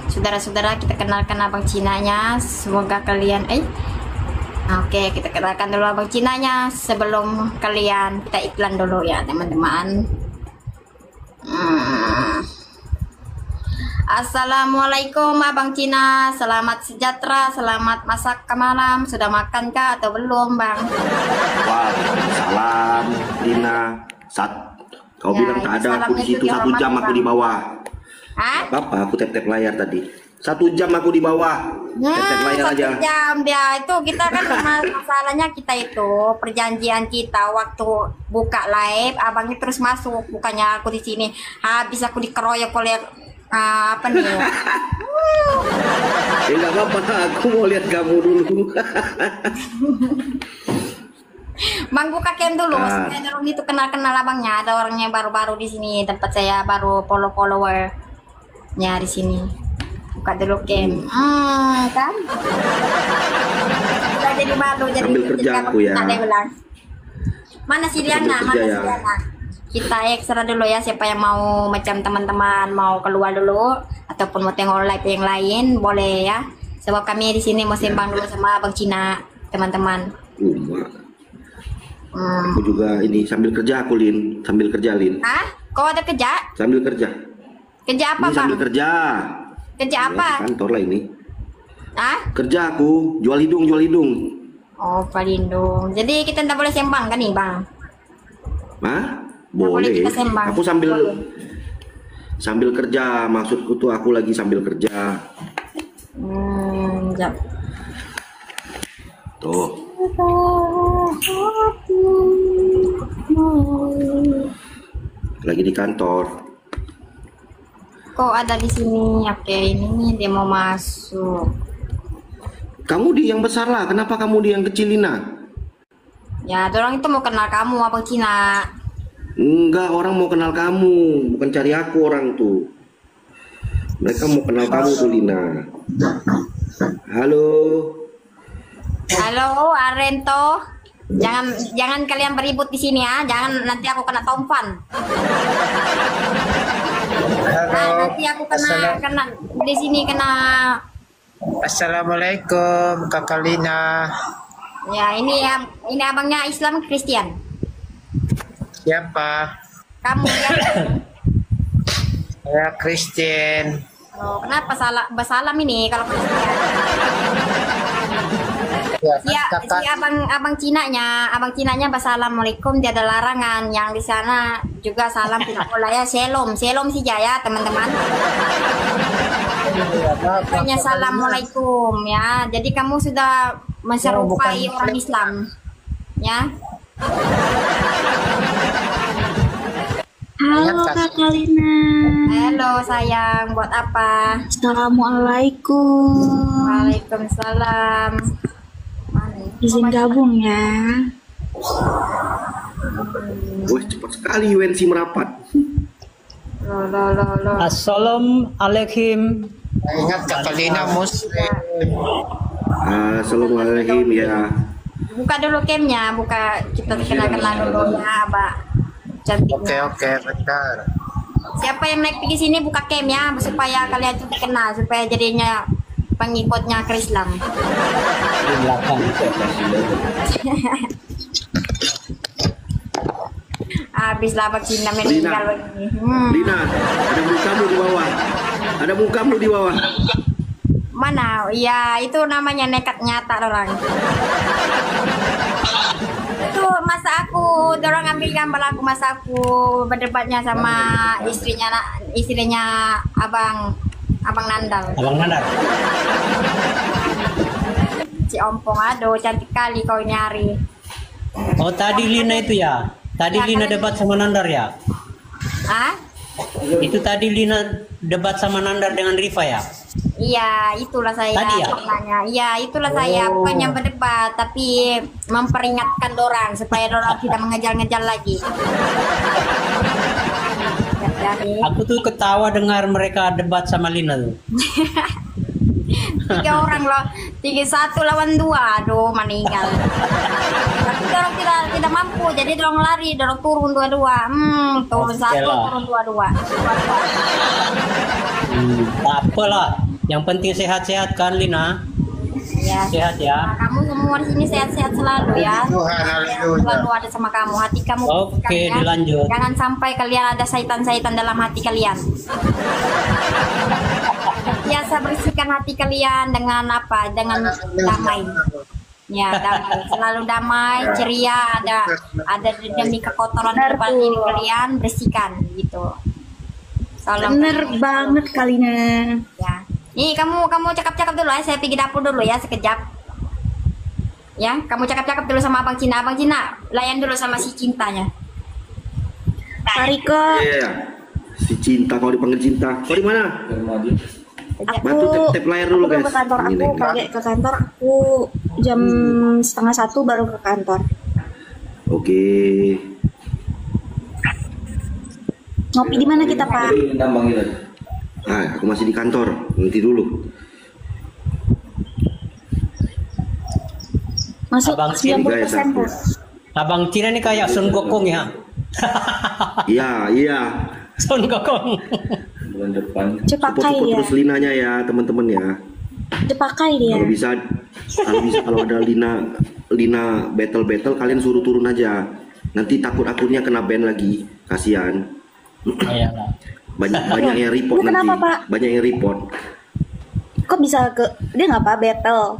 Saudara-saudara, kita kenalkan abang Cinanya. Semoga kalian Oke, kita kenalkan dulu abang Cinanya sebelum kalian kita iklan dulu ya teman-teman. Assalamualaikum abang Cina, selamat sejahtera, selamat masak ke malam. Sudah makan kah atau belum bang? Waalaikumsalam Dina. Kau bilang tak ada aku di situ 1 jam aku di bawah. Apa? Aku tap-tap layar tadi. 1 jam aku di bawah. Tap-tap layar aja. 1 jam dia itu kita kan masalahnya kita itu perjanjian kita waktu buka live abangnya terus masuk, bukannya aku di sini. Habis aku dikeroyok oleh apa nih? Enggak apa-apa, aku mau lihat kamu dulu. Bang buka cam dulu, saya dulu itu kenal abangnya. Ada orangnya baru-baru di sini, tempat saya baru followernya di sini. Buka dulu cam, kan? Udah jadi malu, jadi kerja aku ya. Mana si Diana? Kita ekstra dulu ya, siapa yang mau macam teman-teman mau keluar dulu ataupun mau tengok live yang lain boleh ya. Sebab kami di sini mau sembang dulu sama abang Cina, teman-teman. Aku juga ini sambil kerja aku Lin, sambil kerja Lin. Kau ada kerja? Sambil kerja. Kerja apa ini bang? Sambil kerja. Kerja apa? Kantor lah ini. Kerja aku, jual hidung. Oh, jual hidung. Jadi kita tidak boleh sembang kan nih bang? Boleh. Aku sambil kerja, maksudku tuh aku lagi sambil kerja. Tuh. Lagi di kantor. Kok ada di sini? Oke, ini dia mau masuk. Kamu di yang besar lah, kenapa kamu di yang kecil Lina? Ya, orang itu mau kenal kamu abang Cina. Enggak, orang mau kenal kamu, bukan cari aku orang tuh. Mereka mau kenal kamu tuh Lina. Halo. Halo Arento. Jangan kalian beribut di sini ya. Jangan nanti aku kena tompan. Nanti aku kena di sini kena. Assalamualaikum Kakak Lina. Ya, ini abangnya Islam Kristen. Siapa? Kamu ya? Saya Kristen. Oh, kenapa bersalam ini kalau Kristen? Si abang Cinanya Assalamualaikum, tiada larangan. Yang di sana juga salam tidak boleh ya. Shalom sih ya teman-teman. Hanya Assalamualaikum ya. Jadi kamu sudah menyerupai orang Islam ya. Halo Kak Lina. Halo sayang, buat apa? Assalamualaikum. Waalaikumsalam. Izin gabung ya. Wah, cepat sekali UNC merapat. Assalamualaikum. Ingat Kak Lina Muslim. Assalamualaikum ya. Buka dulu camnya, kita kenal dulu ya, Mbak. Cantiknya. Oke, bentar. Siapa yang naik pergi sini buka cam ya, supaya kalian tuh kenal, supaya jadinya pengikutnya Krislam. habislah vaksinnya meninggal begini. Lina, ada mukamu di bawah. Ada mukamu di bawah. Mana? Ya itu namanya nekat nyata orang. Itu masa aku dorong ambil gambar aku masa aku berdebatnya sama istrinya abang Nandal. Abang Nandal. Si Ompong, aduh cantik kali kau nyari. Oh tadi Lina itu ya? Tadi Ya, Lina kan? debat sama Nandar ya? Ah? Itu tadi Lina debat sama Nandar dengan Rifa ya? Iya, itulah saya Tadi ya? maknanya. Iya, itulah saya bukannya berdebat, tapi memperingatkan dorang supaya dorang tidak mengejar-ngejar lagi. Jadi, Aku tuh ketawa dengar mereka debat sama Lina tuh. 3 orang loh, 1 lawan 2, aduh meninggal. Tapi dorang tidak mampu, jadi dorang lari, dorang turun dua-dua. Turun 1, turun 2-2. Tak apalah, yang penting sehat-sehat kan Lina? Ya. Sehat ya. Kamu semua di sini sehat-sehat selalu ya. Selalu ada sama kamu, hati kamu. Oke, ya. dilanjut. Jangan sampai kalian ada syaitan-syaitan dalam hati kalian. Biasa bersihkan hati kalian dengan apa? Dengan damai. Ya, damai. Selalu damai, ceria, ada demi kekotoran di depan diri kalian, bersihkan gitu. Salam. Bener banget Kalina. Ya. Nih kamu cakap-cakap dulu ya, saya pergi dapur dulu ya sekejap. Ya, kamu cakap-cakap dulu sama Abang Cina. Abang Cina, layan dulu sama si Cintanya. Pak Riko. Iya. Si Cinta, kau dipanggil Cinta. Kau di mana? Bantu tap layar dulu guys. Ke kantor Ini, aku, pakai ke kantor aku jam 12:30 baru ke kantor. Oke. Ngopi di mana kita Pak? Ah, aku masih di kantor. Nanti dulu. Masuk Abang 90% Pak. Abang Cina ini kayak Sun Gokong ya? Iya. Sun Gokong. Bulan depan. Cepakai Support dia. terus Linanya ya, teman-teman ya. Dipakai dia. Kalau ada Lina battle kalian suruh turun aja. Nanti takut akunnya kena ban lagi. Kasihan. Banyak yang report Lu nanti. kenapa, Pak? Banyak yang report. Kok bisa ke dia nggak Pak battle?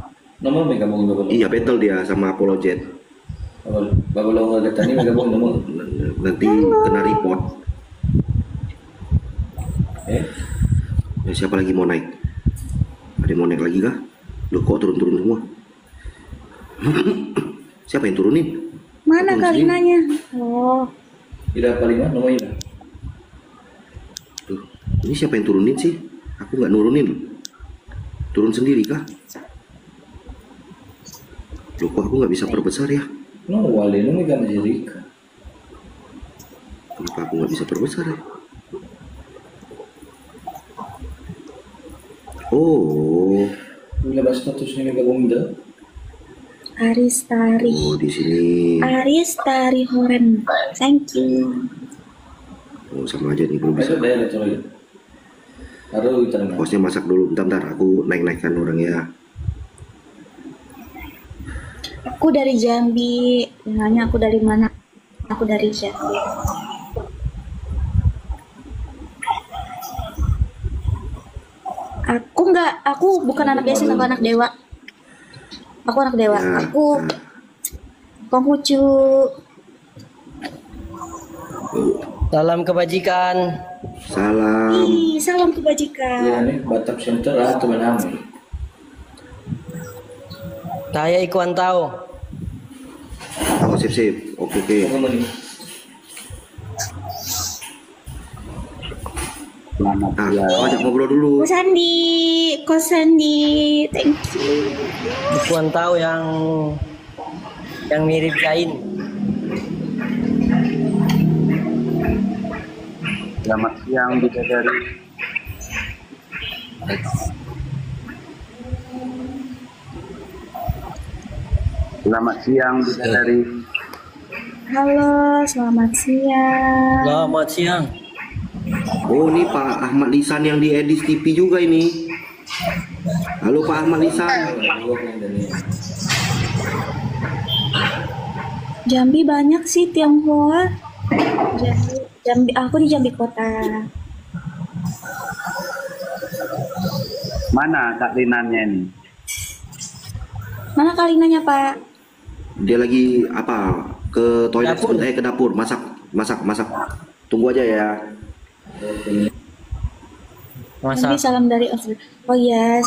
Iya battle dia sama Apollo Jet. Nanti kena report. Ya, siapa lagi mau naik? Ada yang mau naik lagi kah? Loh kok turun-turun semua? Siapa yang turunin? Mana Kalinanya? Oh. Tidak paling nomornya. Tuh, ini siapa yang turunin sih? Aku nggak nurunin. Turun sendiri kah? Loh kok aku nggak bisa perbesar ya? Kenapa aku nggak bisa perbesar ya? Oh. Aristari. Oh di sini. Aristari Horen. Thank you. Oh sama aja nih belum bisa. Hostnya masak dulu, bentar aku naik-naikkan orang ya. Aku dari Jambi. Nanya aku dari mana? Aku dari Jambi. Aku bukan anak Yasin, aku anak Dewa. Aku anak Dewa. Aku Konghucu. Salam kebajikan. Salam. Ih, salam kebajikan. Batak Center teman-teman. Saya Ikuan tahu. Oh sip. Oke. Ajak ngobrol dulu. Ko Sandi, thank you. Ikuan tahu yang mirip Jain. Selamat siang Bidadari. Selamat siang Bidadari. Halo, selamat siang. Selamat siang. Oh ini Pak Ahmad Lisan yang di Edis TV juga ini. Halo Pak Ahmad Lisan. Jambi banyak sih Tionghoa. Jambi, aku di Jambi Kota. Mana Kak Linanya ini? Mana Kalinanya, Pak? Dia lagi apa? Ke toilet ke dapur, masak. Tunggu aja ya. Jambi, salam dari Australia. Oh iya,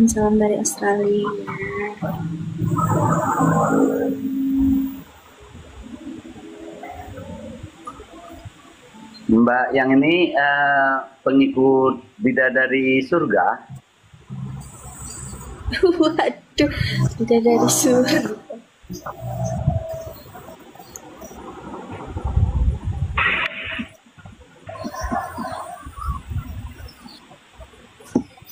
salam dari Australia. Mbak yang ini pengikut bidadari surga. Waduh, bidadari surga.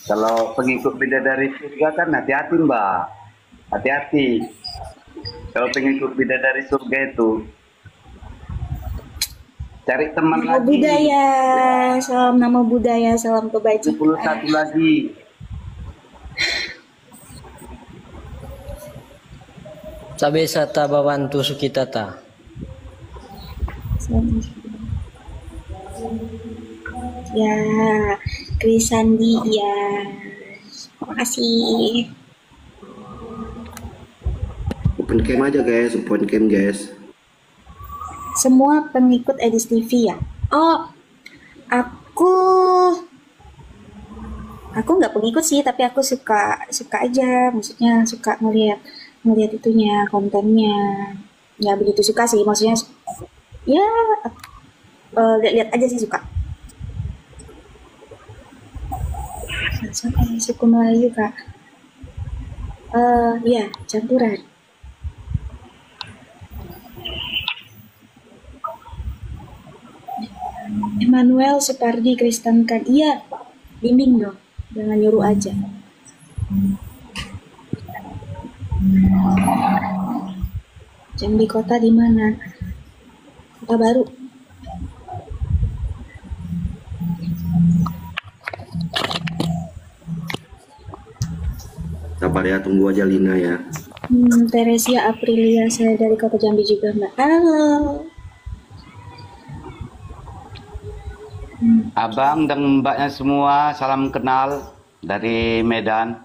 Kalau pengikut bidadari surga kan hati-hati Mbak, hati-hati. Kalau pengikut bidadari surga itu cari teman Nama lagi. budaya, salam nama budaya, salam kebajikan. 21 lagi. Sabesa ta bawantu sukitata. Ya, Krisandi ya. Terima kasih. Open cam aja guys, open cam guys. Semua pengikut Edis TV ya. Oh, aku nggak pengikut sih, tapi aku suka aja. Maksudnya suka ngeliat itunya, kontennya. Nggak begitu suka sih, maksudnya ya lihat aja sih suka. Suku Melayu Kak. Ya campuran. Emmanuel Supardi Kristen kan. Iya, bimbing dong. Jangan nyuruh aja. Jambi Kota di mana? Kota Baru. Sabar ya, tunggu aja Lina ya. Teresia Aprilia, saya dari Kota Jambi juga Mbak. Halo. Abang dan mbaknya semua salam kenal dari Medan.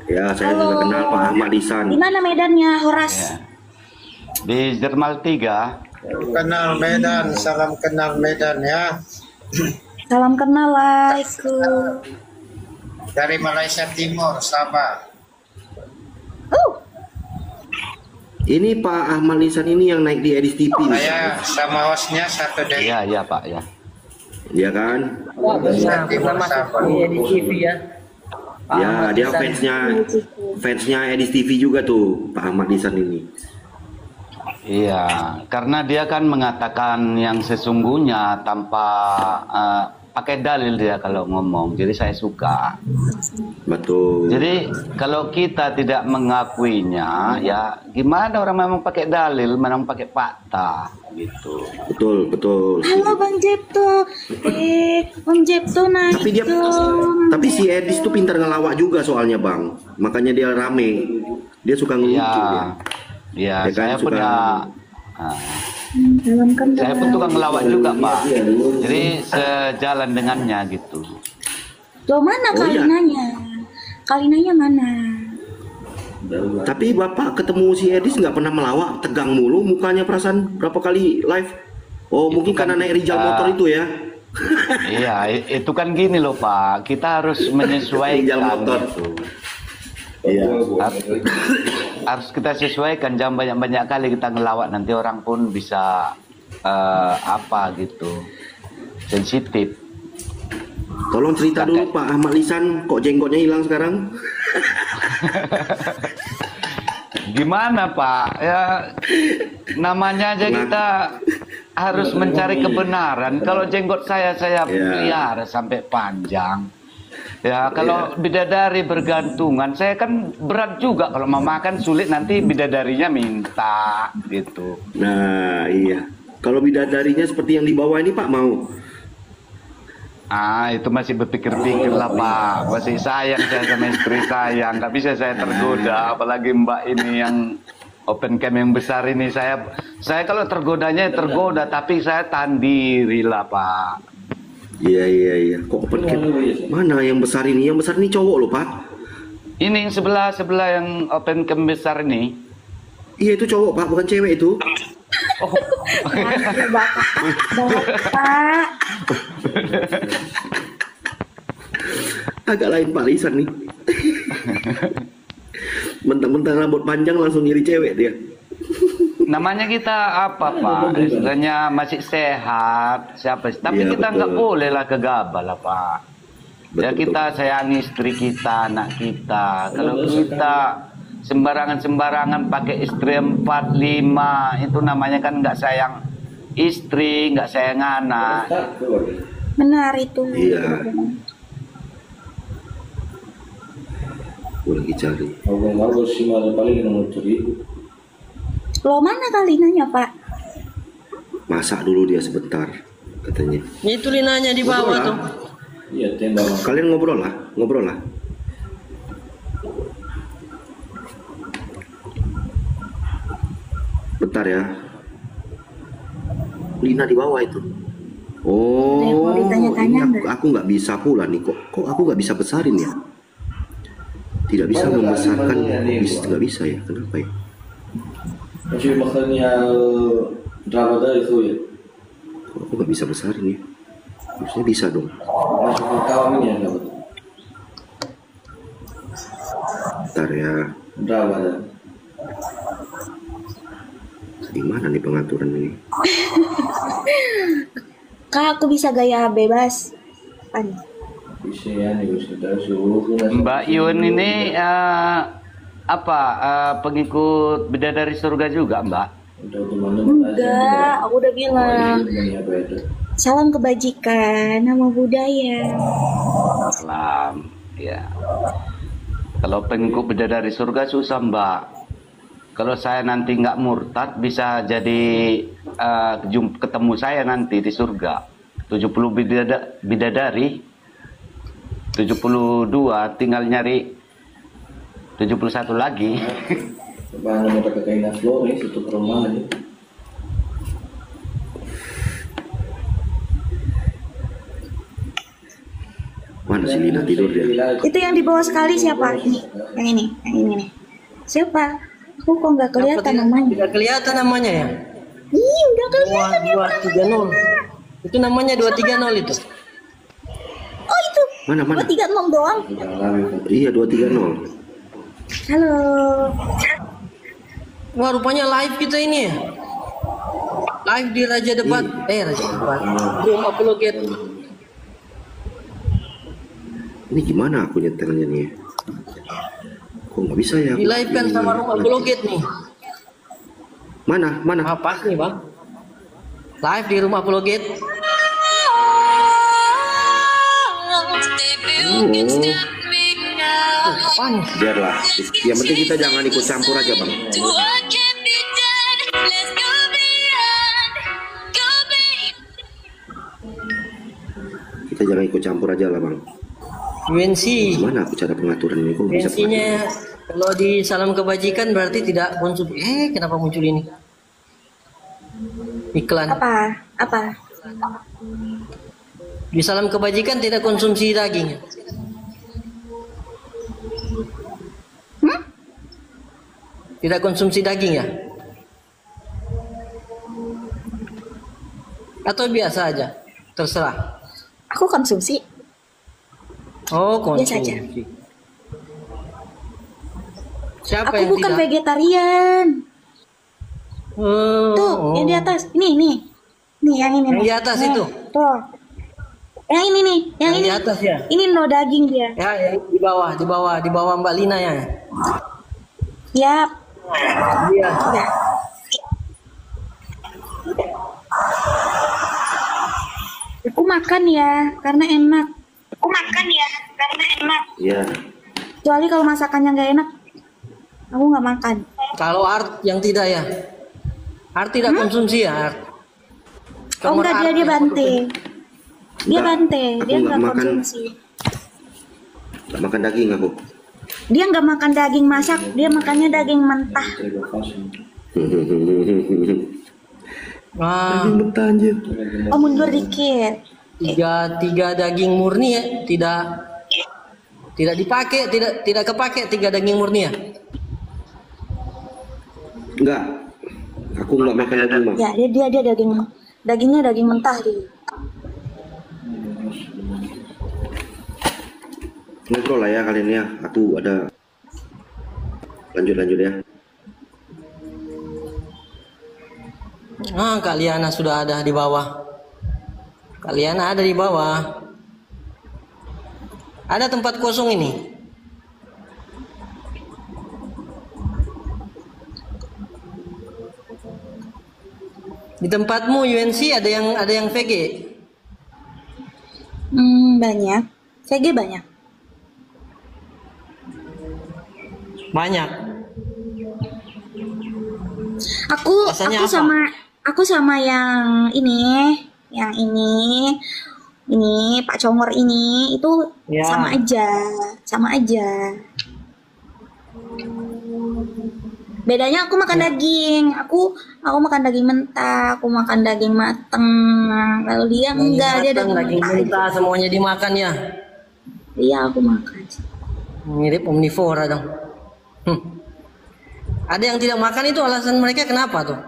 Ya, saya Halo. juga kenal Pak Ahmad Ihsan. Di mana Medannya, Horas? Di Jermal 3. Kenal Medan, salam kenal Medan ya. Salam kenal, Waalaikumsalam. Dari Malaysia Timur, Sabah. Ini Pak Ahmad Ihsan ini yang naik di Edis TV. Saya sama hostnya satu dari. Iya Pak ya. Iya kan? Malaysia Timur, Sabah. Di TV ya. Ya, dia fansnya Edis TV juga tuh Pak Ahmad Ihsan ini. Iya, karena dia kan mengatakan yang sesungguhnya tanpa pakai dalil dia kalau ngomong. Jadi saya suka. Betul. Jadi kalau kita tidak mengakuinya, ya gimana orang memang pakai dalil, memang pakai fakta gitu. Betul. Halo Bang Jepto. Bang Jepto naik. Tapi si Edis tuh pintar ngelawak juga soalnya Bang. Makanya dia rame. Dia suka ngelucu dia. Iya, saya kan, punya Salam kenal. saya pun tukang ngelawak juga Pak. Jadi sejalan dengannya gitu. Loh mana Oh, iya. Kalinanya? Kalinanya mana? Tapi Bapak ketemu si Edis nggak pernah melawak, tegang mulu mukanya, perasaan berapa kali live. Oh, mungkin kan, karena naik Rijal motor itu ya. Iya, itu kan gini loh Pak. Kita harus menyesuaikan gitu. Iya. Harus kita sesuaikan, jangan banyak-banyak kali kita ngelawak, nanti orang pun bisa apa gitu, sensitif. Tolong cerita dulu Pak Ahmad Ihsan, kok jenggotnya hilang sekarang? Gimana Pak? Ya namanya aja kita harus mencari kebenaran. Kalau jenggot saya pelihara sampai panjang. Ya kalau bidadari bergantungan, saya kan berat juga kalau mau makan, sulit nanti bidadarinya minta gitu. Nah iya, kalau bidadarinya seperti yang di bawah ini Pak mau? Itu masih berpikir-pikir lah Pak, masih sayang saya sama istri saya, nggak bisa saya tergoda, apalagi Mbak ini yang open cam yang besar ini saya kalau tergodanya tergoda, tapi saya tahan diri lah Pak. Iya. Kok open cam? Mana yang besar ini? Yang besar ini cowok loh Pak. Ini yang sebelah yang open cam besar ini. Iya itu cowok Pak, bukan cewek itu. Oh. Bapak. Agak lain Pak Lisan nih. Mentang-mentang rambut panjang langsung nyari cewek dia. Namanya kita apa Pak? Istilahnya masih sehat, siapa sih? Tapi Iya, kita nggak betul. boleh lah gegabah lah Pak. Ya kita sayangi istri kita, anak kita. Kalau kita sembarangan pakai istri 4, 5, itu namanya kan nggak sayang istri, nggak sayang anak. Benar itu. Iya. Gue lagi cari. Lo mana kali nanya Pak? Masak dulu dia sebentar katanya. Itu linanya di bawah tuh. Iya, kalian ngobrol lah. Bentar ya. Lina di bawah itu. Oh, Mau ditanya-tanya ini aku nggak bisa pula nih. Kok aku nggak bisa besarin ya? Tidak bisa membesarkan, nggak bisa ya? Kenapa ya? Masih makannya drama itu ya. Kok aku nggak bisa besarin ya? Harusnya bisa dong. Masih kawan ya dapat. Bentar ya. Drama ya. Di mana nih pengaturan ini? Kak, aku bisa gaya bebas. Pan. Bisa ya nih, bisa suruh. Mbak Yun ini pengikut Bidadari Surga juga Mbak? Enggak, aku udah bilang. Salam kebajikan, nama budaya. Salam, ya. Kalau pengikut Bidadari Surga susah Mbak. Kalau saya nanti nggak murtad bisa jadi ketemu saya nanti di surga. 70 bidadari, 72 tinggal nyari 71 lagi. Bahan mau pakai kain flores itu ke rumah aja. Mana si Lina tidur dia? Itu yang di bawah sekali siapa? Yang ini nih. Siapa? Aku kok nggak kelihatan namanya. Tidak kelihatan namanya ya? Ih, udah kelihatan ya. 230. Itu namanya 230 itu. Oh itu. Mana? 230 doang. Iya 230. Halo. Wah rupanya live kita ini ya. Live di Raja Debat. Raja Debat. Room Apologet. Ini gimana aku nyetelnya nih? Kok nggak bisa ya? Di live kan sama Room Apologet nih. Mana? Pas nih bang. Live di Rumah Apologet. Biarlah. Yang penting kita jangan ikut campur aja bang. Kita jangan ikut campur aja lah bang. UNC. Gimana aku cara pengaturan ini? Kok nggak bisa? UNC-nya kalau di Salam Kebajikan berarti tidak konsumsi. Kenapa muncul ini? Iklan. Apa? Di Salam Kebajikan tidak konsumsi daging. Tidak konsumsi daging ya? Atau biasa aja? Terserah. Aku konsumsi. Oh, konsumsi. Biasa aja. Siapa aku yang bukan tidak? vegetarian. Tuh, yang di atas. Ini. Nih, yang ini. Yang di atas nih. itu? Tuh. Yang ini nih, yang ini. Di atas ya? Ini no daging dia. Ya, yang di bawah Mbak Lina ya. Yap. Iya. Ya. Aku makan ya, karena enak. Iya. Kecuali kalau masakannya nggak enak, aku nggak makan. Kalau Art yang tidak ya? Art tidak konsumsi ya, Art? Oh enggak, dia bante. Dia bante, Aku dia nggak nggak makan. konsumsi. Nggak makan daging aku. Dia nggak makan daging masak, dia makannya daging mentah. Daging mentah anjir. Oh, mundur dikit. Tiga daging murni ya, tidak dipakai, tidak kepake 3 daging murni ya? Enggak. Aku enggak makan daging, Mas. Ya, dia dagingnya daging mentah dia. Ngobrol lah ya kalian ya. Aku ada lanjut ya. Kak Liana sudah ada di bawah. Kak Liana ada di bawah. Ada tempat kosong ini. Di tempatmu UNC ada yang VG? Banyak. VG banyak. Banyak. Aku sama yang ini Pak Congor ini itu ya. sama aja. Bedanya aku makan daging, aku makan daging mentah, aku makan daging mateng. Lalu dia enggak, dia daging mentah semuanya dimakan ya. Iya, aku makan. Mirip omnivora dong. Ada yang tidak makan itu alasan mereka kenapa tuh?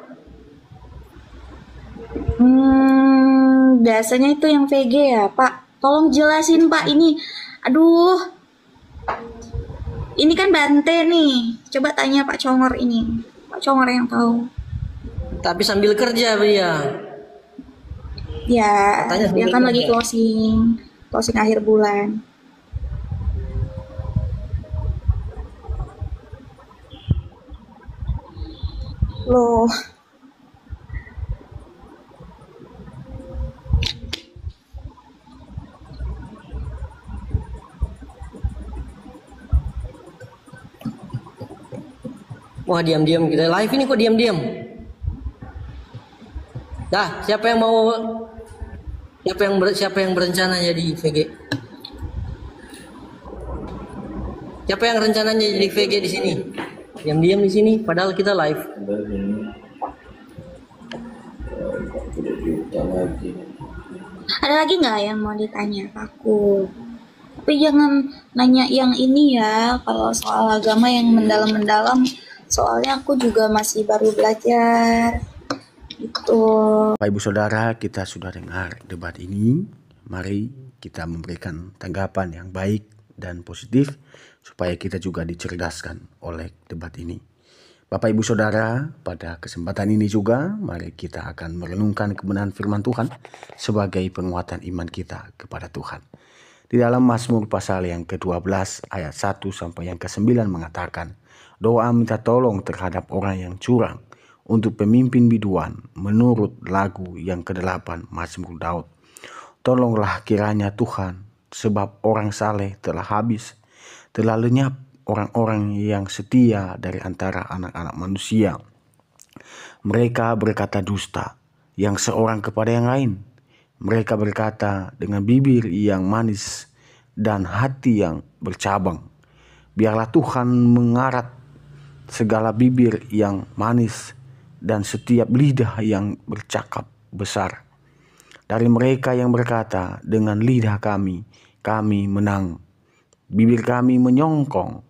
Biasanya itu yang VG ya, Pak. Tolong jelasin, Pak, ini. Aduh. Ini kan Bante nih. Coba tanya Pak Congor ini. Pak Congor yang tahu. Tapi sambil kerja dia. Ya, dia kan lagi closing akhir bulan. Loh. Wah, diam-diam kita live ini kok diam-diam. Dah, siapa yang berencana jadi VG? Siapa yang rencananya jadi VG di sini? Diam-diam di sini padahal kita live. Ada lagi nggak yang mau ditanya ke aku? Tapi jangan nanya yang ini ya, kalau soal agama yang mendalam-mendalam. Soalnya aku juga masih baru belajar. Gitu. Bapak Ibu Saudara, kita sudah dengar debat ini. Mari kita memberikan tanggapan yang baik dan positif supaya kita juga dicerdaskan oleh debat ini. Bapak Ibu Saudara, pada kesempatan ini juga mari kita akan merenungkan kebenaran firman Tuhan sebagai penguatan iman kita kepada Tuhan. Di dalam Mazmur pasal yang ke-12 ayat 1 sampai yang ke-9 mengatakan, doa minta tolong terhadap orang yang curang untuk pemimpin biduan menurut lagu yang ke-8 Mazmur Daud. Tolonglah kiranya Tuhan, sebab orang saleh telah habis, telah lenyap orang-orang yang setia dari antara anak-anak manusia. Mereka berkata dusta, yang seorang kepada yang lain. Mereka berkata dengan bibir yang manis dan hati yang bercabang. Biarlah Tuhan mengarat segala bibir yang manis dan setiap lidah yang bercakap besar. Dari mereka yang berkata, dengan lidah kami menang. Bibir kami menyongkong.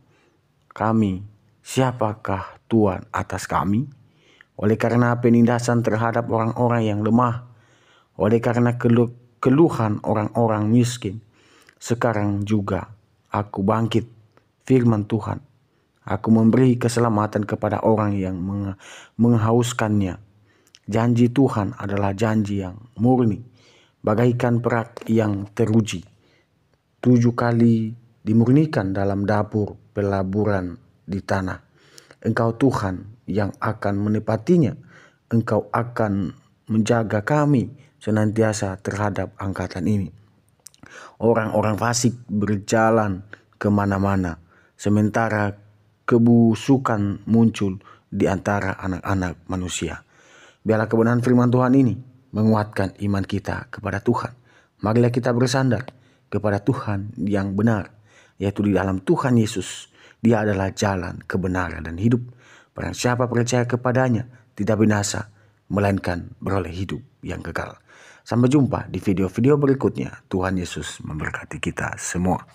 Kami, siapakah Tuhan atas kami? Oleh karena penindasan terhadap orang-orang yang lemah, oleh karena keluhan orang-orang miskin, sekarang juga aku bangkit, firman Tuhan. Aku memberi keselamatan kepada orang yang menghauskannya. Janji Tuhan adalah janji yang murni, bagaikan perak yang teruji. 7 kali dimurnikan dalam dapur pelaburan di tanah. Engkau Tuhan yang akan menepatinya. Engkau akan menjaga kami senantiasa terhadap angkatan ini. Orang-orang fasik berjalan kemana-mana, sementara kebusukan muncul di antara anak-anak manusia. Biarlah kebenaran firman Tuhan ini menguatkan iman kita kepada Tuhan. Marilah kita bersandar kepada Tuhan yang benar, yaitu di dalam Tuhan Yesus. Dia adalah jalan, kebenaran, dan hidup. Barang siapa percaya kepadanya tidak binasa, melainkan beroleh hidup yang kekal. Sampai jumpa di video-video berikutnya. Tuhan Yesus memberkati kita semua.